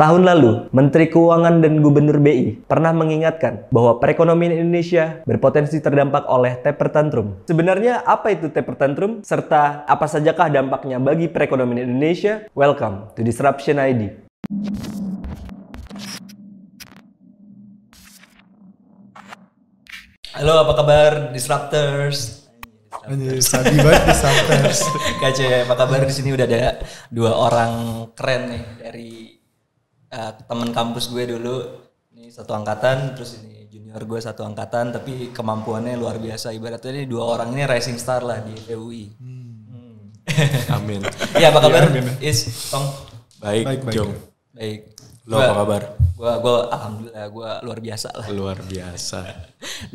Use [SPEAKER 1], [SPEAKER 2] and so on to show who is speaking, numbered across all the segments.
[SPEAKER 1] Tahun lalu, Menteri Keuangan dan Gubernur BI pernah mengingatkan bahwa perekonomian Indonesia berpotensi terdampak oleh taper tantrum. Sebenarnya apa itu taper tantrum? Serta apa sajakah dampaknya bagi perekonomian Indonesia? Welcome to Disruption ID. Halo, apa kabar Disruptors?
[SPEAKER 2] Sabi banget Disruptors.
[SPEAKER 1] Kace, apa kabar? Di sini udah ada dua orang keren nih dari teman kampus gue dulu. Ini satu angkatan, terus ini junior gue satu angkatan, tapi kemampuannya luar biasa. Ibaratnya ini dua orang ini rising star lah di PUI.
[SPEAKER 3] Amin.
[SPEAKER 1] Iya, apa kabar?
[SPEAKER 2] Ya,
[SPEAKER 1] Is, Tong?
[SPEAKER 3] Baik. Jong.
[SPEAKER 1] Baik.
[SPEAKER 3] Lo apa kabar?
[SPEAKER 1] Gue alhamdulillah, gue luar biasa lah.
[SPEAKER 3] Luar biasa.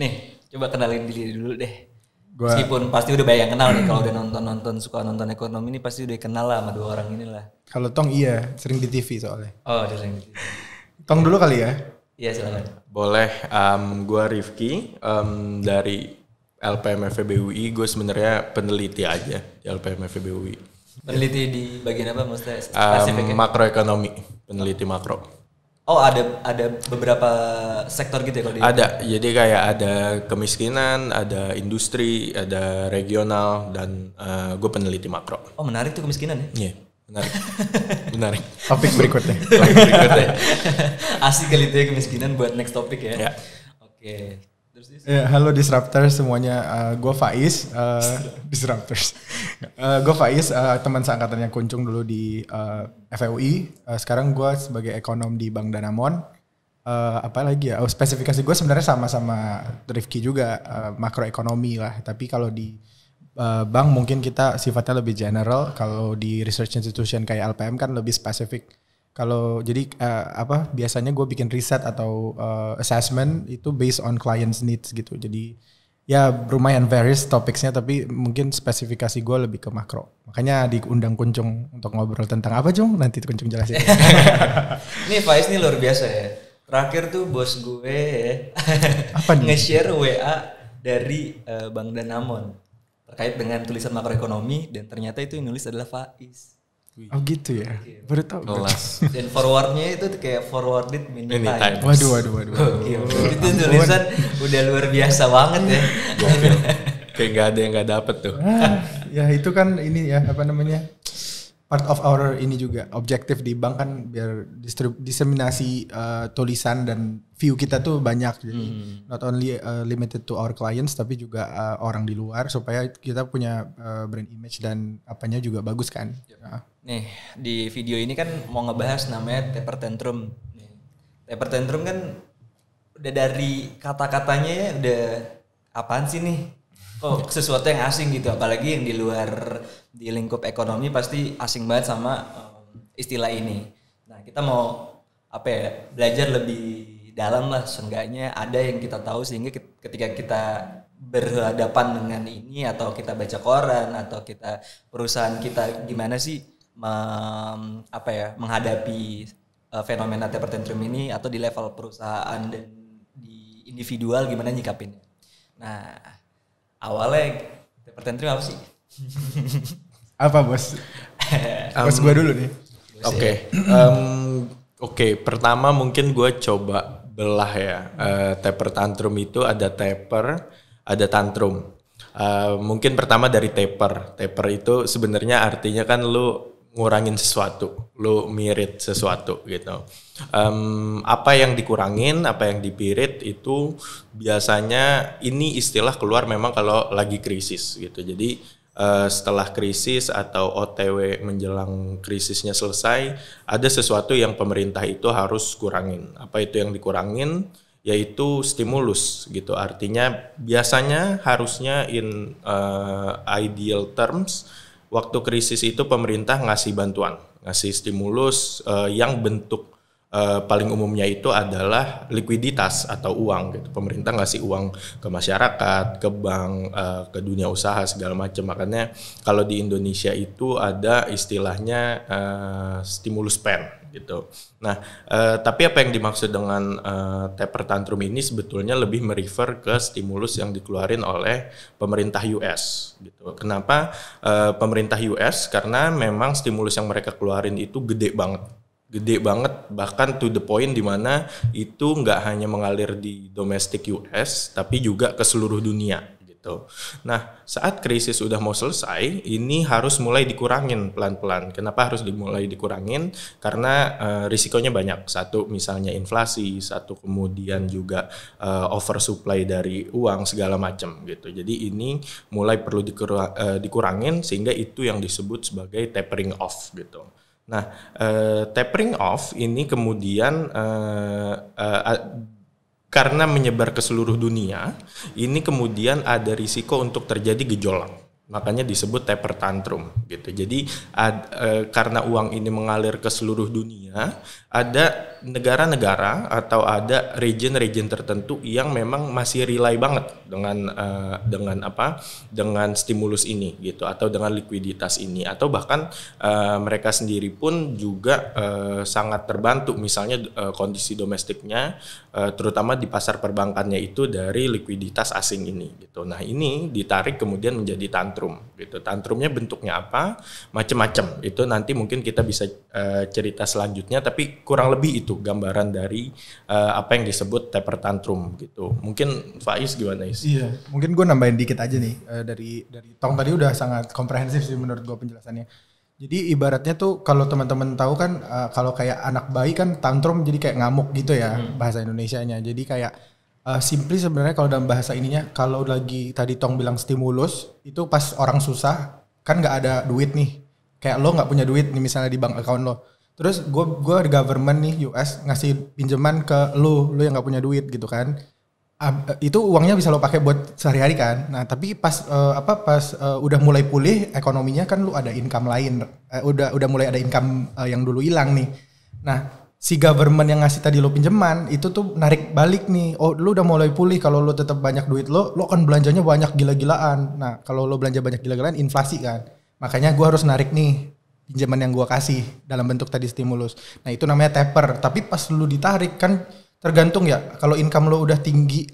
[SPEAKER 1] Nih, coba kenalin diri dulu deh.
[SPEAKER 2] Gua-
[SPEAKER 1] Meskipun pasti udah banyak yang kenal nih, kalau udah nonton suka nonton ekonomi ini pasti udah kenal lah sama dua orang inilah.
[SPEAKER 2] Kalau Tong iya, sering di TV soalnya.
[SPEAKER 1] Oh, udah sering gitu.
[SPEAKER 2] Tong dulu kali ya.
[SPEAKER 1] Iya, silakan.
[SPEAKER 3] Boleh. Gue Rifki dari LPM FEB UI. Gue sebenarnya peneliti aja di LPM FEB UI.
[SPEAKER 1] Peneliti di bagian apa maksudnya spesifiknya?
[SPEAKER 3] Makroekonomi, peneliti makro.
[SPEAKER 1] Oh, ada beberapa sektor gitu ya kalau di.
[SPEAKER 3] Ada. Jadi kayak ada kemiskinan, ada industri, ada regional, dan gue peneliti makro.
[SPEAKER 1] Oh, menarik tuh kemiskinan ya.
[SPEAKER 3] Iya, menarik. Menarik.
[SPEAKER 2] Topik berikutnya.
[SPEAKER 3] Berikutnya.
[SPEAKER 1] Asik kali itu ya kemiskinan buat next topic ya.
[SPEAKER 3] Ya.
[SPEAKER 1] Oke. Terus
[SPEAKER 2] Ya, halo Disruptors semuanya. Gue Faiz, Disruptors. Gue Faiz, teman seangkatan yang kuncung dulu di FEUI. Sekarang gue sebagai ekonom di Bank Danamon. Apa lagi ya? Spesifikasi gue sebenarnya sama-sama Rifki juga, makroekonomi lah. Tapi kalau di bank mungkin kita sifatnya lebih general. Kalau di research institution kayak LPM kan lebih spesifik. Kalau jadi biasanya gue bikin riset atau assessment itu based on clients needs gitu. Jadi ya lumayan varies topicsnya, tapi mungkin spesifikasi gue lebih ke makro. Makanya diundang Kuncung untuk ngobrol tentang apa, Jung? Nanti Kuncung jelasin.
[SPEAKER 1] Nih Faiz nih luar biasa ya. Terakhir tuh bos gue ya,
[SPEAKER 2] Apa nih?
[SPEAKER 1] nge-share WA dari Bank Danamon terkait dengan tulisan makroekonomi, dan ternyata itu yang nulis adalah Faiz.
[SPEAKER 2] Oh gitu ya. Baru tahu.
[SPEAKER 3] Kelas.
[SPEAKER 1] Dan forwardnya itu kayak forwarded many
[SPEAKER 3] Many
[SPEAKER 1] times.
[SPEAKER 3] times.
[SPEAKER 2] Waduh.
[SPEAKER 1] Gokil. Itu tulisan udah luar biasa banget ya.
[SPEAKER 3] Gokil. Kayak gak ada yang gak dapet tuh.
[SPEAKER 2] Ya itu kan ini ya apa namanya, part of our ini juga objektif di bank kan biar diseminasi tulisan dan view kita tuh banyak, jadi not only limited to our clients tapi juga orang di luar supaya kita punya brand image dan apanya juga bagus kan. Nah,
[SPEAKER 1] Nih, di video ini kan mau ngebahas namanya taper tantrum. Nih, taper tantrum kan udah dari kata-katanya ya udah apaan sih nih? Kok sesuatu yang asing gitu, apalagi yang di luar di lingkup ekonomi pasti asing banget sama istilah ini. Nah, kita mau belajar lebih dalam lah, seenggaknya ada yang kita tahu sehingga ketika kita berhadapan dengan ini atau kita baca koran atau kita perusahaan kita gimana sih menghadapi fenomena taper tantrum ini, atau di level perusahaan dan di individual gimana nyikapinnya. Nah, awalnya taper tantrum apa sih?
[SPEAKER 2] apa bos? Bos gue dulu nih.
[SPEAKER 3] Oke, pertama mungkin gue coba belah ya. Taper tantrum itu ada taper, ada tantrum. Mungkin pertama dari taper. Taper itu sebenarnya artinya kan lu ngurangin sesuatu, lu mirit sesuatu gitu. Apa yang dikurangin, apa yang dipirit itu biasanya ini istilah keluar memang kalau lagi krisis gitu. Jadi setelah krisis atau OTW menjelang krisisnya selesai, ada sesuatu yang pemerintah itu harus kurangin. Apa itu yang dikurangin? Yaitu stimulus gitu. Artinya biasanya harusnya in ideal terms, waktu krisis itu pemerintah ngasih bantuan, ngasih stimulus yang bentuk paling umumnya itu adalah likuiditas atau uang gitu. Pemerintah ngasih uang ke masyarakat, ke bank, ke dunia usaha segala macam. Makanya kalau di Indonesia itu ada istilahnya stimulus pen gitu. Nah, tapi apa yang dimaksud dengan taper tantrum ini sebetulnya lebih merefer ke stimulus yang dikeluarin oleh pemerintah US gitu. Kenapa pemerintah US? Karena memang stimulus yang mereka keluarin itu gede banget. gede banget, bahkan to the point di mana itu nggak hanya mengalir di domestik US tapi juga ke seluruh dunia gitu. Nah, saat krisis udah mau selesai, ini harus mulai dikurangin pelan-pelan. Kenapa harus dimulai dikurangin? Karena risikonya banyak. Satu misalnya inflasi, satu kemudian juga oversupply dari uang segala macam gitu. Jadi ini mulai perlu dikurangin sehingga itu yang disebut sebagai tapering off gitu. Nah, tapering off ini kemudian karena menyebar ke seluruh dunia, ini kemudian ada risiko untuk terjadi gejolak. Makanya disebut taper tantrum gitu. Jadi karena uang ini mengalir ke seluruh dunia, ada negara-negara atau ada region-region tertentu yang memang masih rely banget dengan stimulus ini gitu, atau dengan likuiditas ini, atau bahkan mereka sendiri pun juga sangat terbantu misalnya kondisi domestiknya, terutama di pasar perbankannya itu dari likuiditas asing ini gitu. Nah, ini ditarik kemudian menjadi tantrum gitu. Tantrumnya bentuknya apa? Macam-macam. Itu nanti mungkin kita bisa cerita selanjutnya, tapi kurang lebih itu gambaran dari apa yang disebut taper tantrum gitu. Mungkin Faiz gimana Is?
[SPEAKER 2] Iya, mungkin gue nambahin dikit aja nih dari Tong tadi udah sangat komprehensif sih menurut gue penjelasannya. Jadi ibaratnya tuh kalau teman-teman tahu kan kalau kayak anak bayi kan tantrum jadi kayak ngamuk gitu ya bahasa Indonesianya. Jadi kayak simply sebenarnya kalau dalam bahasa ininya, kalau lagi tadi Tong bilang stimulus itu pas orang susah kan nggak ada duit nih, kayak lo nggak punya duit nih misalnya di bank account lo, terus gue di government nih US ngasih pinjaman ke lo yang nggak punya duit gitu kan, itu uangnya bisa lo pakai buat sehari-hari kan. Nah tapi pas udah mulai pulih ekonominya kan lo ada income lain, udah mulai ada income yang dulu hilang nih. Nah si government yang ngasih tadi lo pinjaman itu tuh narik balik nih. Oh, lo udah mulai pulih, kalau lo tetap banyak duit lo kan belanjanya banyak gila-gilaan. Nah, kalau lo belanja banyak gila-gilaan inflasi kan. Makanya gua harus narik nih pinjaman yang gua kasih dalam bentuk tadi stimulus. Nah, itu namanya taper. Tapi pas lo ditarik kan tergantung ya. Kalau income lo udah tinggi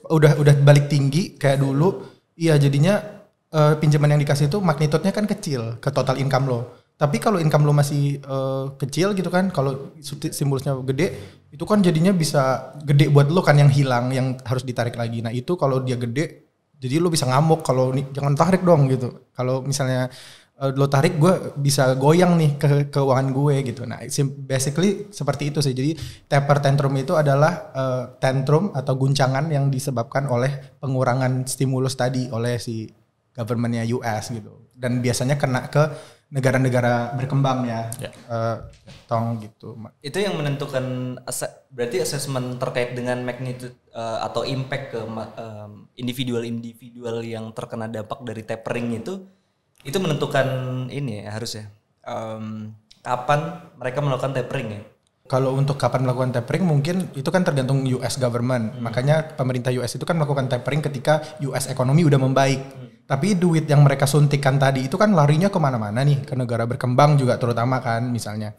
[SPEAKER 2] udah balik tinggi kayak dulu, iya jadinya pinjaman yang dikasih itu magnitudenya kan kecil ke total income lo. Tapi kalau income lo masih kecil gitu kan, kalau stimulusnya gede, itu kan jadinya bisa gede buat lo kan yang hilang, yang harus ditarik lagi. Nah itu kalau dia gede, jadi lo bisa ngamuk kalau jangan tarik dong gitu. Kalau misalnya lo tarik, gue bisa goyang nih ke keuangan gue gitu. Nah basically seperti itu sih. Jadi taper tantrum itu adalah tantrum atau guncangan yang disebabkan oleh pengurangan stimulus tadi oleh si governmentnya US gitu. Dan biasanya kena ke negara-negara berkembang ya. Tong gitu.
[SPEAKER 1] Itu yang menentukan berarti assessment terkait dengan magnitude atau impact ke individual yang terkena dampak dari tapering itu menentukan ini ya harusnya kapan mereka melakukan tapering ya.
[SPEAKER 2] Kalau untuk kapan melakukan tapering mungkin itu kan tergantung US government. Makanya pemerintah US itu kan melakukan tapering ketika US ekonomi udah membaik. Tapi duit yang mereka suntikan tadi itu kan larinya kemana-mana nih, ke negara berkembang juga terutama kan misalnya.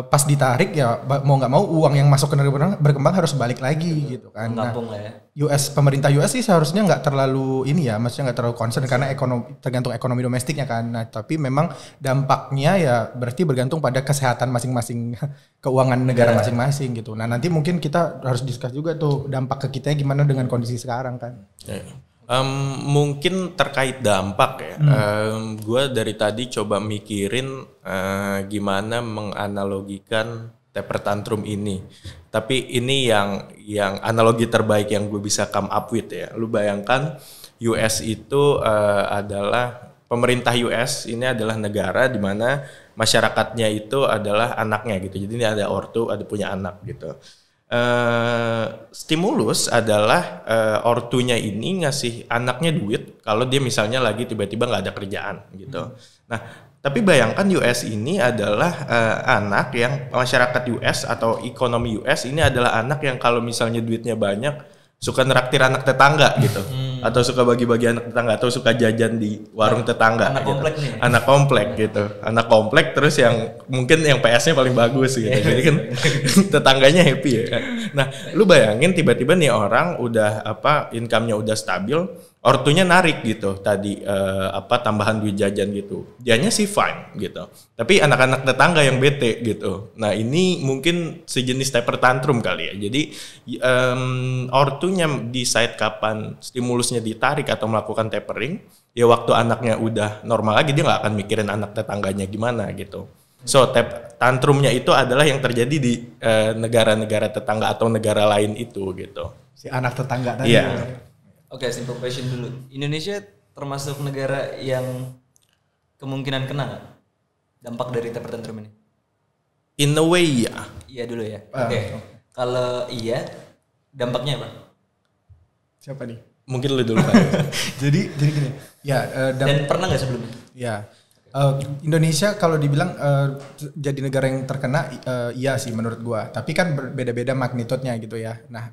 [SPEAKER 2] Pas ditarik ya mau nggak mau uang yang masuk ke negara berkembang harus balik lagi gitu kan. Nah,
[SPEAKER 1] ya.
[SPEAKER 2] Pemerintah US sih seharusnya nggak terlalu ini ya, maksudnya nggak terlalu concern karena tergantung ekonomi domestiknya kan. Nah tapi memang dampaknya ya berarti bergantung pada kesehatan masing-masing keuangan negara masing-masing gitu. Nah nanti mungkin kita harus discuss juga tuh dampak ke kita gimana dengan kondisi sekarang kan.
[SPEAKER 3] Mungkin terkait dampak ya, gue dari tadi coba mikirin gimana menganalogikan taper tantrum ini. Tapi ini yang analogi terbaik yang gue bisa come up with ya. Lu bayangkan US itu adalah pemerintah US ini adalah negara di mana masyarakatnya itu adalah anaknya gitu. Jadi ini ada ortu, ada punya anak gitu. Stimulus adalah ortunya ini ngasih anaknya duit kalau dia misalnya lagi tiba-tiba nggak ada kerjaan gitu. Nah, tapi bayangkan US ini adalah anak yang masyarakat US atau ekonomi US ini adalah anak yang kalau misalnya duitnya banyak suka neraktir anak tetangga gitu, atau suka bagi-bagi anak tetangga, atau suka jajan di warung tetangga.
[SPEAKER 1] Anak
[SPEAKER 3] gitu.
[SPEAKER 1] komplek nih.
[SPEAKER 3] Anak komplek gitu, anak komplek terus yang mungkin yang PS-nya paling bagus gitu. Jadi kan tetangganya happy ya. Nah, lu bayangin tiba-tiba nih orang udah income-nya udah stabil, ortunya narik gitu tadi tambahan duit jajan gitu. Dianya sih fine gitu. Tapi anak-anak tetangga yang bete gitu. Nah, ini mungkin sejenis taper tantrum kali ya. Jadi ortunya decide kapan stimulusnya ditarik atau melakukan tapering, ya waktu anaknya udah normal lagi dia nggak akan mikirin anak tetangganya gimana gitu. So tantrumnya itu adalah yang terjadi di negara-negara tetangga atau negara lain itu gitu.
[SPEAKER 2] Si anak tetangga tadi.
[SPEAKER 3] Iya.
[SPEAKER 1] Oke, simple question dulu. Indonesia termasuk negara yang kemungkinan kena nggak dampak dari taper tantrum ini?
[SPEAKER 3] In a way ya.
[SPEAKER 1] Iya dulu ya. Oke. Kalau iya, dampaknya apa?
[SPEAKER 2] Siapa nih?
[SPEAKER 3] Mungkin lu dulu Pak.
[SPEAKER 2] jadi gini. Ya,
[SPEAKER 1] Dan pernah nggak sebelumnya?
[SPEAKER 2] Ya, Indonesia kalau dibilang jadi negara yang terkena, iya sih menurut gua. Tapi kan berbeda-beda magnitudenya gitu ya. Nah,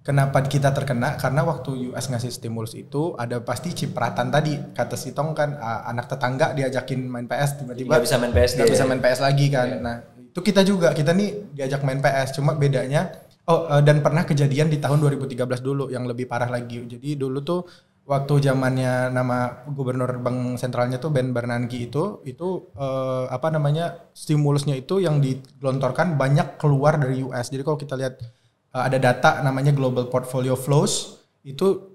[SPEAKER 2] kenapa kita terkena? Karena waktu US ngasih stimulus itu ada pasti cipratan tadi. Kata si Tong kan anak tetangga diajakin main PS tiba-tiba
[SPEAKER 1] nggak bisa main PS.
[SPEAKER 2] Nggak bisa main PS lagi kan. Yeah. Nah, itu kita nih diajak main PS. Cuma bedanya, dan pernah kejadian di tahun 2013 dulu yang lebih parah lagi. Jadi dulu tuh waktu zamannya nama gubernur bank sentralnya tuh Ben Bernanke itu stimulusnya itu yang digelontorkan banyak keluar dari US. Jadi kalau kita lihat ada data namanya Global Portfolio Flows, itu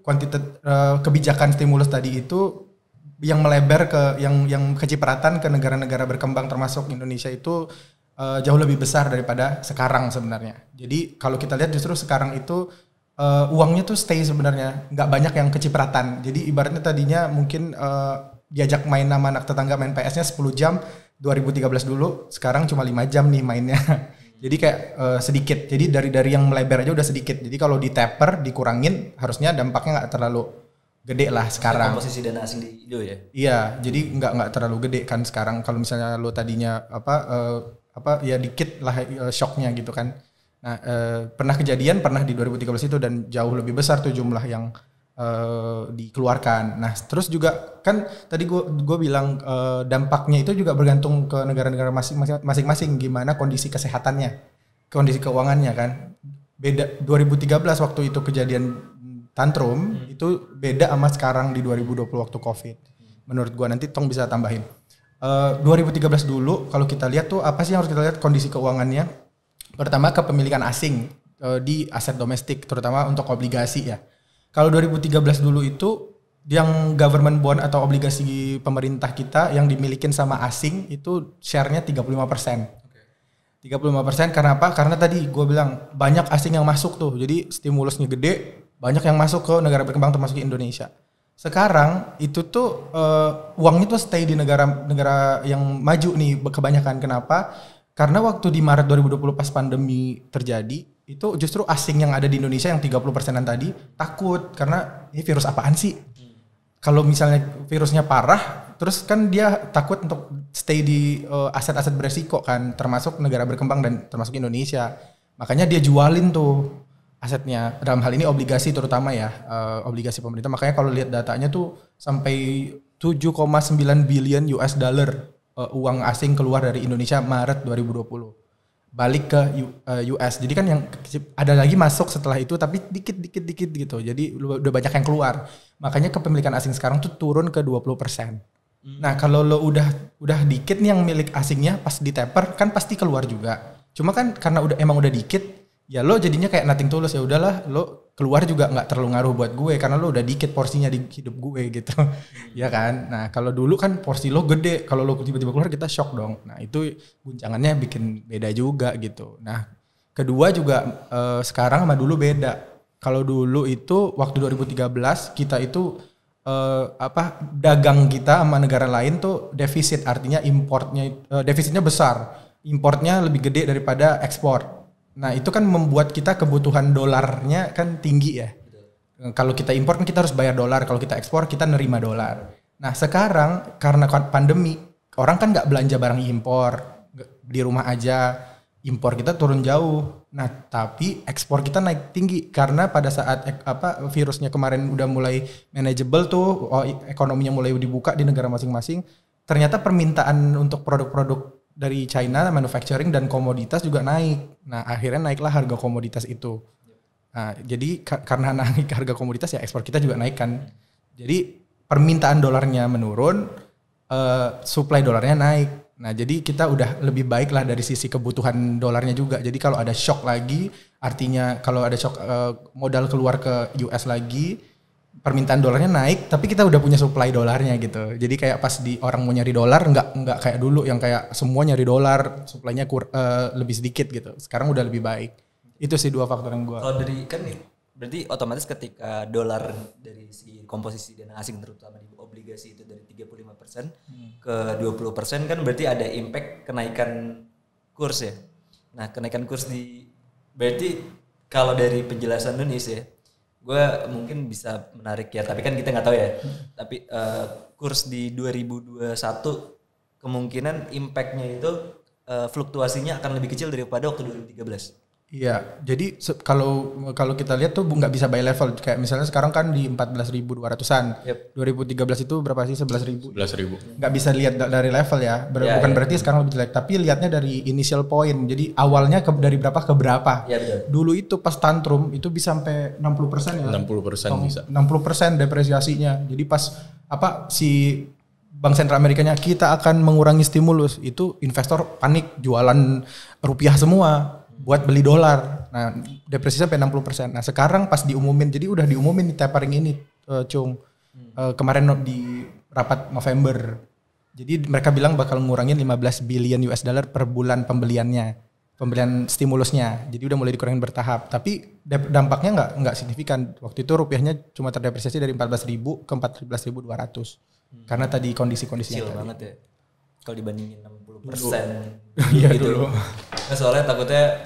[SPEAKER 2] kebijakan stimulus tadi itu yang melebar ke yang kecipratan ke negara-negara berkembang termasuk Indonesia itu jauh lebih besar daripada sekarang sebenarnya. Jadi kalau kita lihat justru sekarang itu uangnya tuh stay sebenarnya, nggak banyak yang kecipratan. Jadi ibaratnya tadinya mungkin diajak main sama anak tetangga main PS-nya 10 jam 2013 dulu, sekarang cuma 5 jam nih mainnya. Jadi kayak sedikit. Jadi dari yang melebar aja udah sedikit. Jadi kalau di taper dikurangin, harusnya dampaknya nggak terlalu gede lah sekarang.
[SPEAKER 1] Posisi dana asing di Indo ya?
[SPEAKER 2] Iya, jadi nggak terlalu gede kan sekarang. Kalau misalnya lo tadinya ya dikit lah shocknya gitu kan. Nah, pernah di 2013 itu dan jauh lebih besar tuh jumlah yang dikeluarkan. Nah, terus juga kan tadi gue bilang dampaknya itu juga bergantung ke negara-negara masing-masing gimana kondisi kesehatannya, kondisi keuangannya kan. Beda 2013 waktu itu kejadian tantrum itu beda sama sekarang di 2020 waktu Covid. Menurut gue nanti Tong bisa tambahin. 2013 dulu kalau kita lihat tuh apa sih yang harus kita lihat kondisi keuangannya? Pertama kepemilikan asing di aset domestik terutama untuk obligasi ya. Kalau 2013 dulu itu yang government bond atau obligasi pemerintah kita yang dimilikin sama asing itu share-nya 35%. 35% karena apa? Karena tadi gue bilang banyak asing yang masuk tuh. Jadi stimulusnya gede, banyak yang masuk ke negara berkembang termasuk Indonesia. Sekarang itu tuh uangnya tuh stay di negara yang maju nih kebanyakan. Kenapa? Karena waktu di Maret 2020 pas pandemi terjadi, itu justru asing yang ada di Indonesia yang 30%-an tadi takut karena ini virus apaan sih? Kalau misalnya virusnya parah, terus kan dia takut untuk stay di aset-aset beresiko kan, termasuk negara berkembang dan termasuk Indonesia. Makanya dia jualin tuh asetnya, dalam hal ini obligasi terutama ya, obligasi pemerintah. Makanya kalau lihat datanya tuh sampai 7,9 billion US dollar uang asing keluar dari Indonesia Maret 2020 balik ke US. Jadi kan yang ada lagi masuk setelah itu tapi dikit gitu. Jadi udah banyak yang keluar. Makanya kepemilikan asing sekarang tuh turun ke 20%. Nah, kalau lo udah dikit nih yang milik asingnya pas di taper kan pasti keluar juga. Cuma kan karena emang udah dikit, ya lo jadinya kayak nothing tulus, ya udahlah lo keluar juga nggak terlalu ngaruh buat gue karena lo udah dikit porsinya di hidup gue gitu. Ya kan. Nah, kalau dulu kan porsi lo gede, kalau lo tiba-tiba keluar kita shock dong. Nah, itu guncangannya bikin beda juga gitu. Nah, kedua juga sekarang sama dulu beda. Kalau dulu itu waktu 2013 kita itu dagang kita sama negara lain tuh defisit, artinya importnya defisitnya besar. Importnya lebih gede daripada ekspor. Nah, itu kan membuat kita kebutuhan dolarnya kan tinggi ya. Kalau kita impor kan kita harus bayar dolar, kalau kita ekspor kita nerima dolar. Nah, sekarang karena pandemi, orang kan nggak belanja barang impor, di rumah aja, impor kita turun jauh. Nah, tapi ekspor kita naik tinggi karena pada saat virusnya kemarin udah mulai manageable tuh, ekonominya mulai dibuka di negara masing-masing, ternyata permintaan untuk produk-produk dari China, manufacturing dan komoditas juga naik. Nah, akhirnya naiklah harga komoditas itu. Nah, jadi karena naik harga komoditas ya ekspor kita juga naik kan. Jadi permintaan dolarnya menurun, supply dolarnya naik. Nah, jadi kita udah lebih baik lah dari sisi kebutuhan dolarnya juga. Jadi kalau ada shock lagi, artinya kalau ada shock modal keluar ke US lagi, permintaan dolarnya naik, tapi kita udah punya supply dolarnya gitu. Jadi kayak pas orang mau nyari dolar, nggak kayak dulu yang kayak semua nyari dolar, supply-nya lebih sedikit gitu. Sekarang udah lebih baik. Itu sih 2 faktor yang gua.
[SPEAKER 1] Kalau dari kan berarti otomatis ketika dolar dari si komposisi dana asing terutama di obligasi itu dari 35% ke 20% kan berarti ada impact kenaikan kurs ya. Nah, kenaikan kurs berarti kalau dari penjelasan Nunis ya, gue mungkin bisa menarik ya, tapi kan kita nggak tahu ya. Tapi kurs di 2021 kemungkinan impactnya itu fluktuasinya akan lebih kecil daripada waktu 2013.
[SPEAKER 2] Iya, jadi kalau kita lihat tuh nggak bisa by level. Kayak misalnya sekarang kan di 14.200-an.
[SPEAKER 1] Yep.
[SPEAKER 2] 2013 itu berapa sih? 11.000.
[SPEAKER 3] 11.000.
[SPEAKER 2] Nggak bisa lihat dari level ya. Bukan berarti sekarang lebih jelek, tapi lihatnya dari initial point. Jadi awalnya dari berapa ke berapa.
[SPEAKER 1] Iya, betul.
[SPEAKER 2] Dulu itu pas tantrum itu bisa sampai 60% ya.
[SPEAKER 3] 60% bisa.
[SPEAKER 2] 60% depresiasinya. Jadi pas si Bank Sentral Amerikanya kita akan mengurangi stimulus, itu investor panik jualan rupiah semua buat beli dolar. Nah, depresi sampai 60%. Nah, sekarang pas diumumin, jadi udah diumumin nih tapering ini, Cung. Kemarin di rapat November. Jadi mereka bilang bakal ngurangin 15 billion US dollar per bulan pembelian stimulusnya. Jadi udah mulai dikurangin bertahap. Tapi dampaknya nggak signifikan. Waktu itu rupiahnya cuma terdepresiasi dari 14.000 ke 14.200. Karena tadi kondisi-kondisinya
[SPEAKER 1] kecil
[SPEAKER 2] tadi.
[SPEAKER 1] banget ya. Kalau dibandingin 60%.
[SPEAKER 2] Iya
[SPEAKER 1] gitu.
[SPEAKER 2] dulu.
[SPEAKER 1] Nah, soalnya takutnya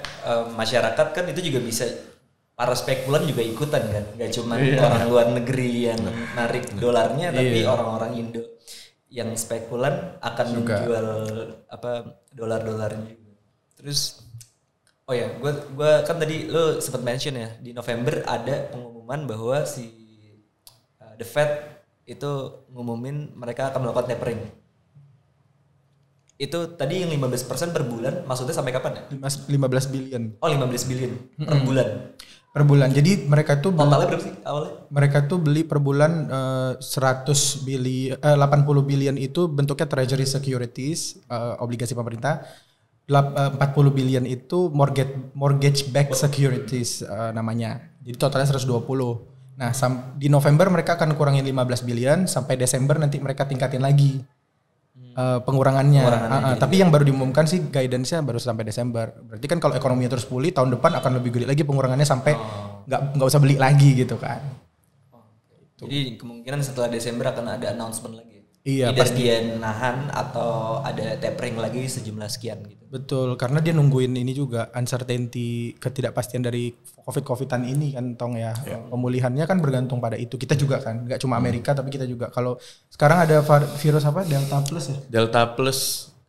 [SPEAKER 1] masyarakat kan itu juga bisa, para spekulan juga ikutan kan, nggak cuma orang luar negeri yang narik dolarnya, tapi orang-orang Indo yang spekulan akan
[SPEAKER 2] juga
[SPEAKER 1] menjual dolar-dolarnya juga. Terus gue kan tadi lo sempat mention ya, di November ada pengumuman bahwa si The Fed itu ngumumin mereka akan melakukan tapering. Itu tadi yang 15% per bulan, maksudnya sampai kapan ya?
[SPEAKER 2] 15 billion.
[SPEAKER 1] Oh, 15 billion per bulan.
[SPEAKER 2] Per bulan. Jadi mereka tuh
[SPEAKER 1] Totalnya berapa sih awalnya?
[SPEAKER 2] Mereka tuh beli per bulan 80 billion itu bentuknya treasury securities, obligasi pemerintah. 40 billion itu mortgage backed securities namanya. Jadi totalnya 120. Nah, di November mereka akan kurangin 15 billion, sampai Desember nanti mereka tingkatin lagi. Pengurangannya. Tapi yang baru diumumkan sih guidance-nya baru sampai Desember. Berarti kan kalau ekonominya terus pulih tahun depan akan lebih gede lagi pengurangannya sampai nggak usah beli lagi gitu kan.
[SPEAKER 1] Jadi kemungkinan setelah Desember akan ada announcement lagi.
[SPEAKER 2] Iya,
[SPEAKER 1] pasti dia nahan atau ada tapering lagi sejumlah sekian gitu.
[SPEAKER 2] Betul, karena dia nungguin ini juga uncertainty, ketidakpastian dari COVID-an ini kan, Tong ya. Pemulihannya kan bergantung pada itu. Kita juga kan, nggak cuma Amerika tapi kita juga. Kalau sekarang ada virus Delta Plus ya?
[SPEAKER 3] Delta Plus.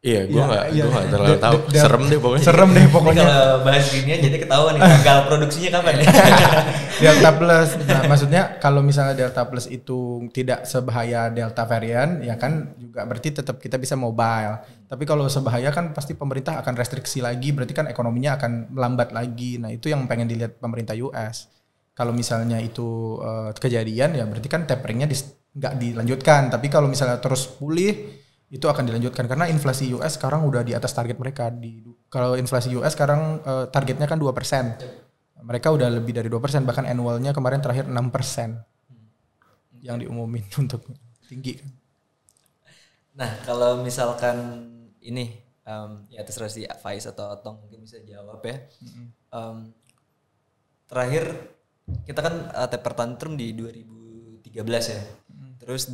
[SPEAKER 3] Iya, gue nggak terlalu tahu. Serem deh pokoknya.
[SPEAKER 2] Serem deh pokoknya.
[SPEAKER 1] Kalau bahas gini jadi ketahuan nih tanggal produksinya kapan ya.
[SPEAKER 2] Delta Plus. Nah, maksudnya kalau misalnya Delta Plus itu tidak sebahaya Delta varian, ya kan juga berarti tetap kita bisa mobile. Tapi kalau sebahaya kan pasti pemerintah akan restriksi lagi, berarti kan ekonominya akan melambat lagi. Nah, itu yang pengen dilihat pemerintah US. Kalau misalnya itu kejadian, ya berarti kan taperingnya nggak dilanjutkan. Tapi kalau misalnya terus pulih, itu akan dilanjutkan karena inflasi US sekarang udah di atas target mereka. Kalau inflasi US sekarang targetnya kan 2%. Mereka udah lebih dari 2%, bahkan annualnya kemarin terakhir 6% yang diumumin untuk tinggi.
[SPEAKER 1] Nah, kalau misalkan ini ya terserah si Faiz atau Tong mungkin bisa jawab ya. Terakhir kita kan taper tantrum di 2013 ya. Terus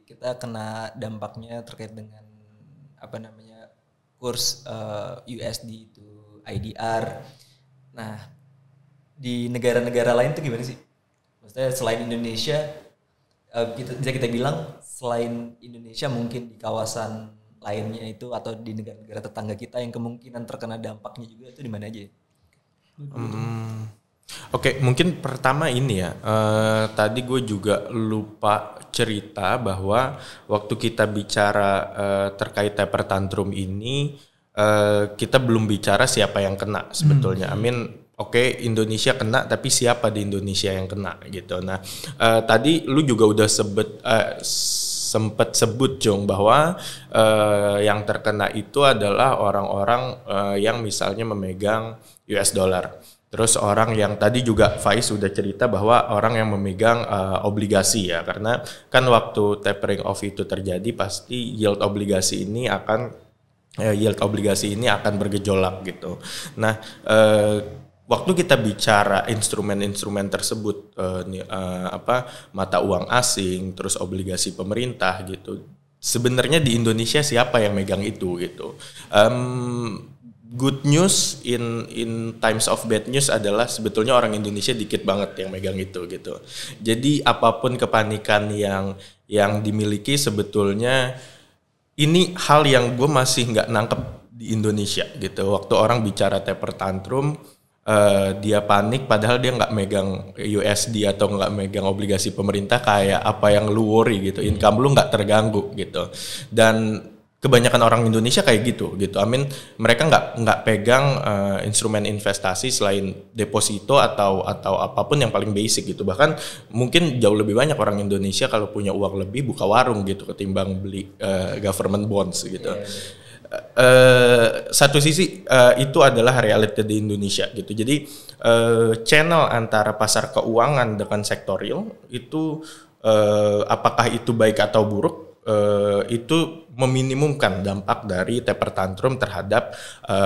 [SPEAKER 1] kita kena dampaknya terkait dengan kurs USD itu IDR. Nah, di negara-negara lain tuh gimana sih? Maksudnya selain Indonesia, bisa kita bilang selain Indonesia mungkin di kawasan lainnya itu atau di negara-negara tetangga kita yang kemungkinan terkena dampaknya juga itu di mana aja?
[SPEAKER 3] Oke, mungkin pertama ini ya, tadi gue juga lupa cerita bahwa waktu kita bicara terkait taper tantrum ini, kita belum bicara siapa yang kena sebetulnya. Oke, Indonesia kena, tapi siapa di Indonesia yang kena gitu. Nah, tadi lu juga udah sempet sebut Jong bahwa yang terkena itu adalah orang-orang yang misalnya memegang US dollar. Terus orang yang tadi juga Faiz sudah cerita bahwa orang yang memegang obligasi ya, karena kan waktu tapering off itu terjadi pasti yield obligasi ini akan bergejolak gitu. Nah, waktu kita bicara instrumen-instrumen tersebut, mata uang asing, terus obligasi pemerintah gitu, sebenarnya di Indonesia siapa yang megang itu gitu? Good news in times of bad news adalah sebetulnya orang Indonesia dikit banget yang megang itu gitu. Jadi apapun kepanikan yang dimiliki sebetulnya ini hal yang gue masih nggak nangkep di Indonesia gitu. Waktu orang bicara taper tantrum, dia panik padahal dia nggak megang USD atau nggak megang obligasi pemerintah, kayak apa yang lu worry gitu, income lu nggak terganggu gitu. Dan kebanyakan orang Indonesia kayak gitu. I mean, mereka nggak pegang instrumen investasi selain deposito atau apapun yang paling basic gitu. Bahkan mungkin jauh lebih banyak orang Indonesia kalau punya uang lebih buka warung gitu ketimbang beli government bonds gitu. Satu sisi itu adalah realita di Indonesia gitu. Jadi channel antara pasar keuangan dengan sektorial itu apakah itu baik atau buruk, itu meminimumkan dampak dari taper tantrum terhadap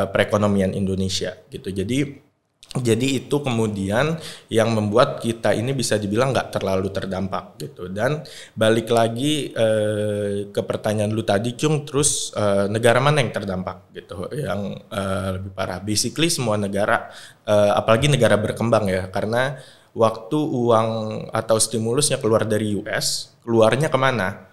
[SPEAKER 3] perekonomian Indonesia gitu. Jadi itu kemudian yang membuat kita ini bisa dibilang nggak terlalu terdampak gitu. Dan balik lagi ke pertanyaan lu tadi Cung, terus negara mana yang terdampak gitu, yang lebih parah? Basically semua negara, apalagi negara berkembang ya, karena waktu uang atau stimulusnya keluar dari US, keluarnya kemana?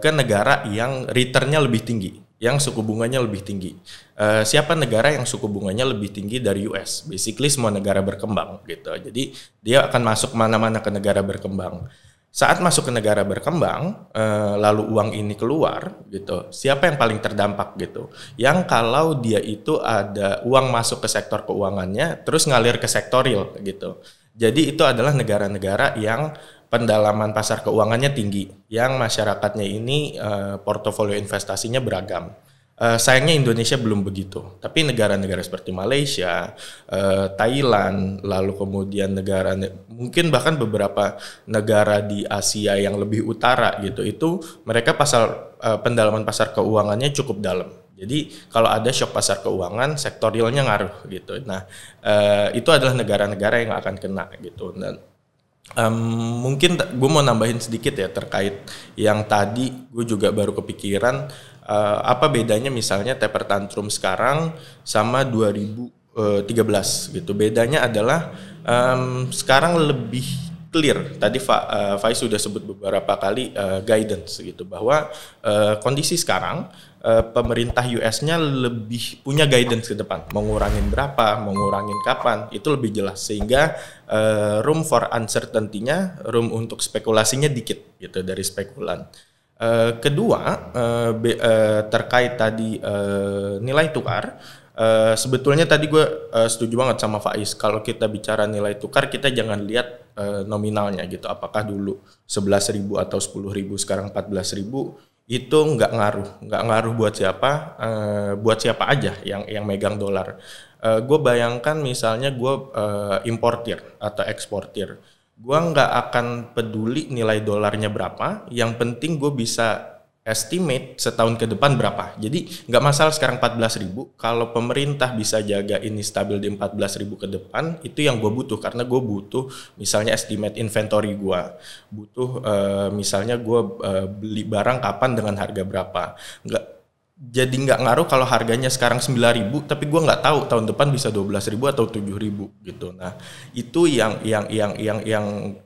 [SPEAKER 3] Ke negara yang returnnya lebih tinggi, yang suku bunganya lebih tinggi. Siapa negara yang suku bunganya lebih tinggi dari US? Basically semua negara berkembang gitu. Jadi dia akan masuk mana-mana ke negara berkembang. Saat masuk ke negara berkembang, lalu uang ini keluar gitu, siapa yang paling terdampak gitu? Yang kalau dia itu ada uang masuk ke sektor keuangannya, terus ngalir ke sektoril gitu. Jadi itu adalah negara-negara yang pendalaman pasar keuangannya tinggi, yang masyarakatnya ini portofolio investasinya beragam. Sayangnya Indonesia belum begitu, tapi negara-negara seperti Malaysia, Thailand, lalu kemudian mungkin bahkan beberapa negara di Asia yang lebih utara gitu, itu mereka pendalaman pasar keuangannya cukup dalam. Jadi kalau ada shock pasar keuangan, sektorialnya ngaruh gitu. Nah, itu adalah negara-negara yang akan kena gitu. Dan mungkin gue mau nambahin sedikit ya terkait yang tadi gue juga baru kepikiran, apa bedanya misalnya taper tantrum sekarang sama 2013 gitu. Bedanya adalah sekarang lebih clear. Tadi Faiz sudah sebut beberapa kali guidance gitu, bahwa kondisi sekarang pemerintah US-nya lebih punya guidance ke depan, mau ngurangin berapa, mau ngurangin kapan, itu lebih jelas, sehingga room for uncertainty-nya, room untuk spekulasinya dikit gitu dari spekulan. Kedua, terkait tadi nilai tukar, sebetulnya tadi gue setuju banget sama Faiz, kalau kita bicara nilai tukar kita jangan lihat nominalnya gitu, apakah dulu 11.000 atau 10.000 sekarang 14.000, itu nggak ngaruh buat siapa aja yang megang dolar. Gue bayangkan misalnya gue importir atau eksportir, gue nggak akan peduli nilai dolarnya berapa, yang penting gue bisa estimate setahun ke depan berapa. Jadi nggak masalah sekarang 14.000, kalau pemerintah bisa jaga ini stabil di 14.000 ke depan, itu yang gue butuh, karena gue butuh misalnya estimate inventory gue, butuh misalnya gue beli barang kapan dengan harga berapa. Jadi nggak ngaruh kalau harganya sekarang 9.000 tapi gue nggak tahu tahun depan bisa 12.000 atau 7.000 gitu. Nah itu yang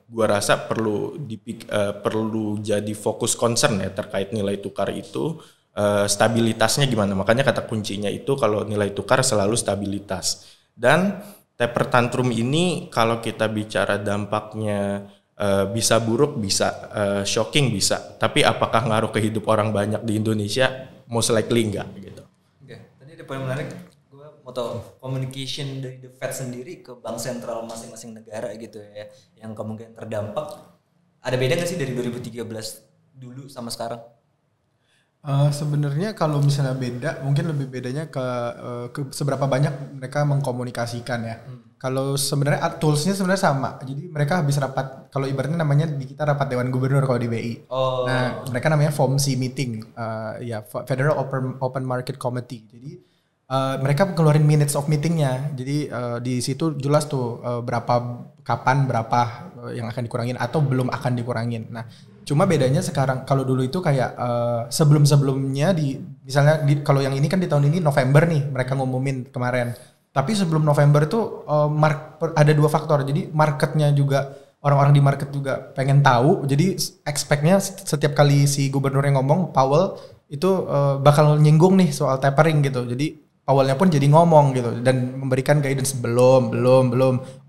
[SPEAKER 3] gue rasa perlu jadi fokus concern ya terkait nilai tukar itu, stabilitasnya gimana. Makanya kata kuncinya itu kalau nilai tukar selalu stabilitas. Dan taper tantrum ini kalau kita bicara dampaknya bisa buruk, bisa shocking, bisa. Tapi apakah ngaruh ke hidup orang banyak di Indonesia? Most likely enggak gitu.
[SPEAKER 1] Oke. Tadi ada poin menarik, gue atau communication dari The Fed sendiri ke bank sentral masing-masing negara gitu ya, yang kemungkinan terdampak. Ada beda nggak sih dari 2013 dulu sama sekarang?
[SPEAKER 2] Sebenarnya kalau misalnya beda, mungkin lebih bedanya ke seberapa banyak mereka mengkomunikasikan ya. Kalau sebenarnya toolsnya sebenarnya sama. Jadi mereka habis rapat, kalau ibaratnya namanya di kita rapat Dewan Gubernur kalau di BI. Nah mereka namanya FOMC meeting, Federal Open Market Committee. Jadi mereka keluarin minutes of meetingnya. Jadi di situ jelas tuh kapan berapa yang akan dikurangin atau belum akan dikurangin. Nah cuma bedanya sekarang, kalau dulu itu kayak sebelum-sebelumnya misalnya kalau yang ini kan di tahun ini November nih mereka ngumumin kemarin. Tapi sebelum November itu ada 2 faktor. Jadi marketnya juga, orang-orang di market juga pengen tahu. Jadi expect-nya setiap kali si gubernurnya ngomong, Powell itu bakal nyinggung nih soal tapering gitu. Jadi Powell-nya pun jadi ngomong gitu dan memberikan guidance belum.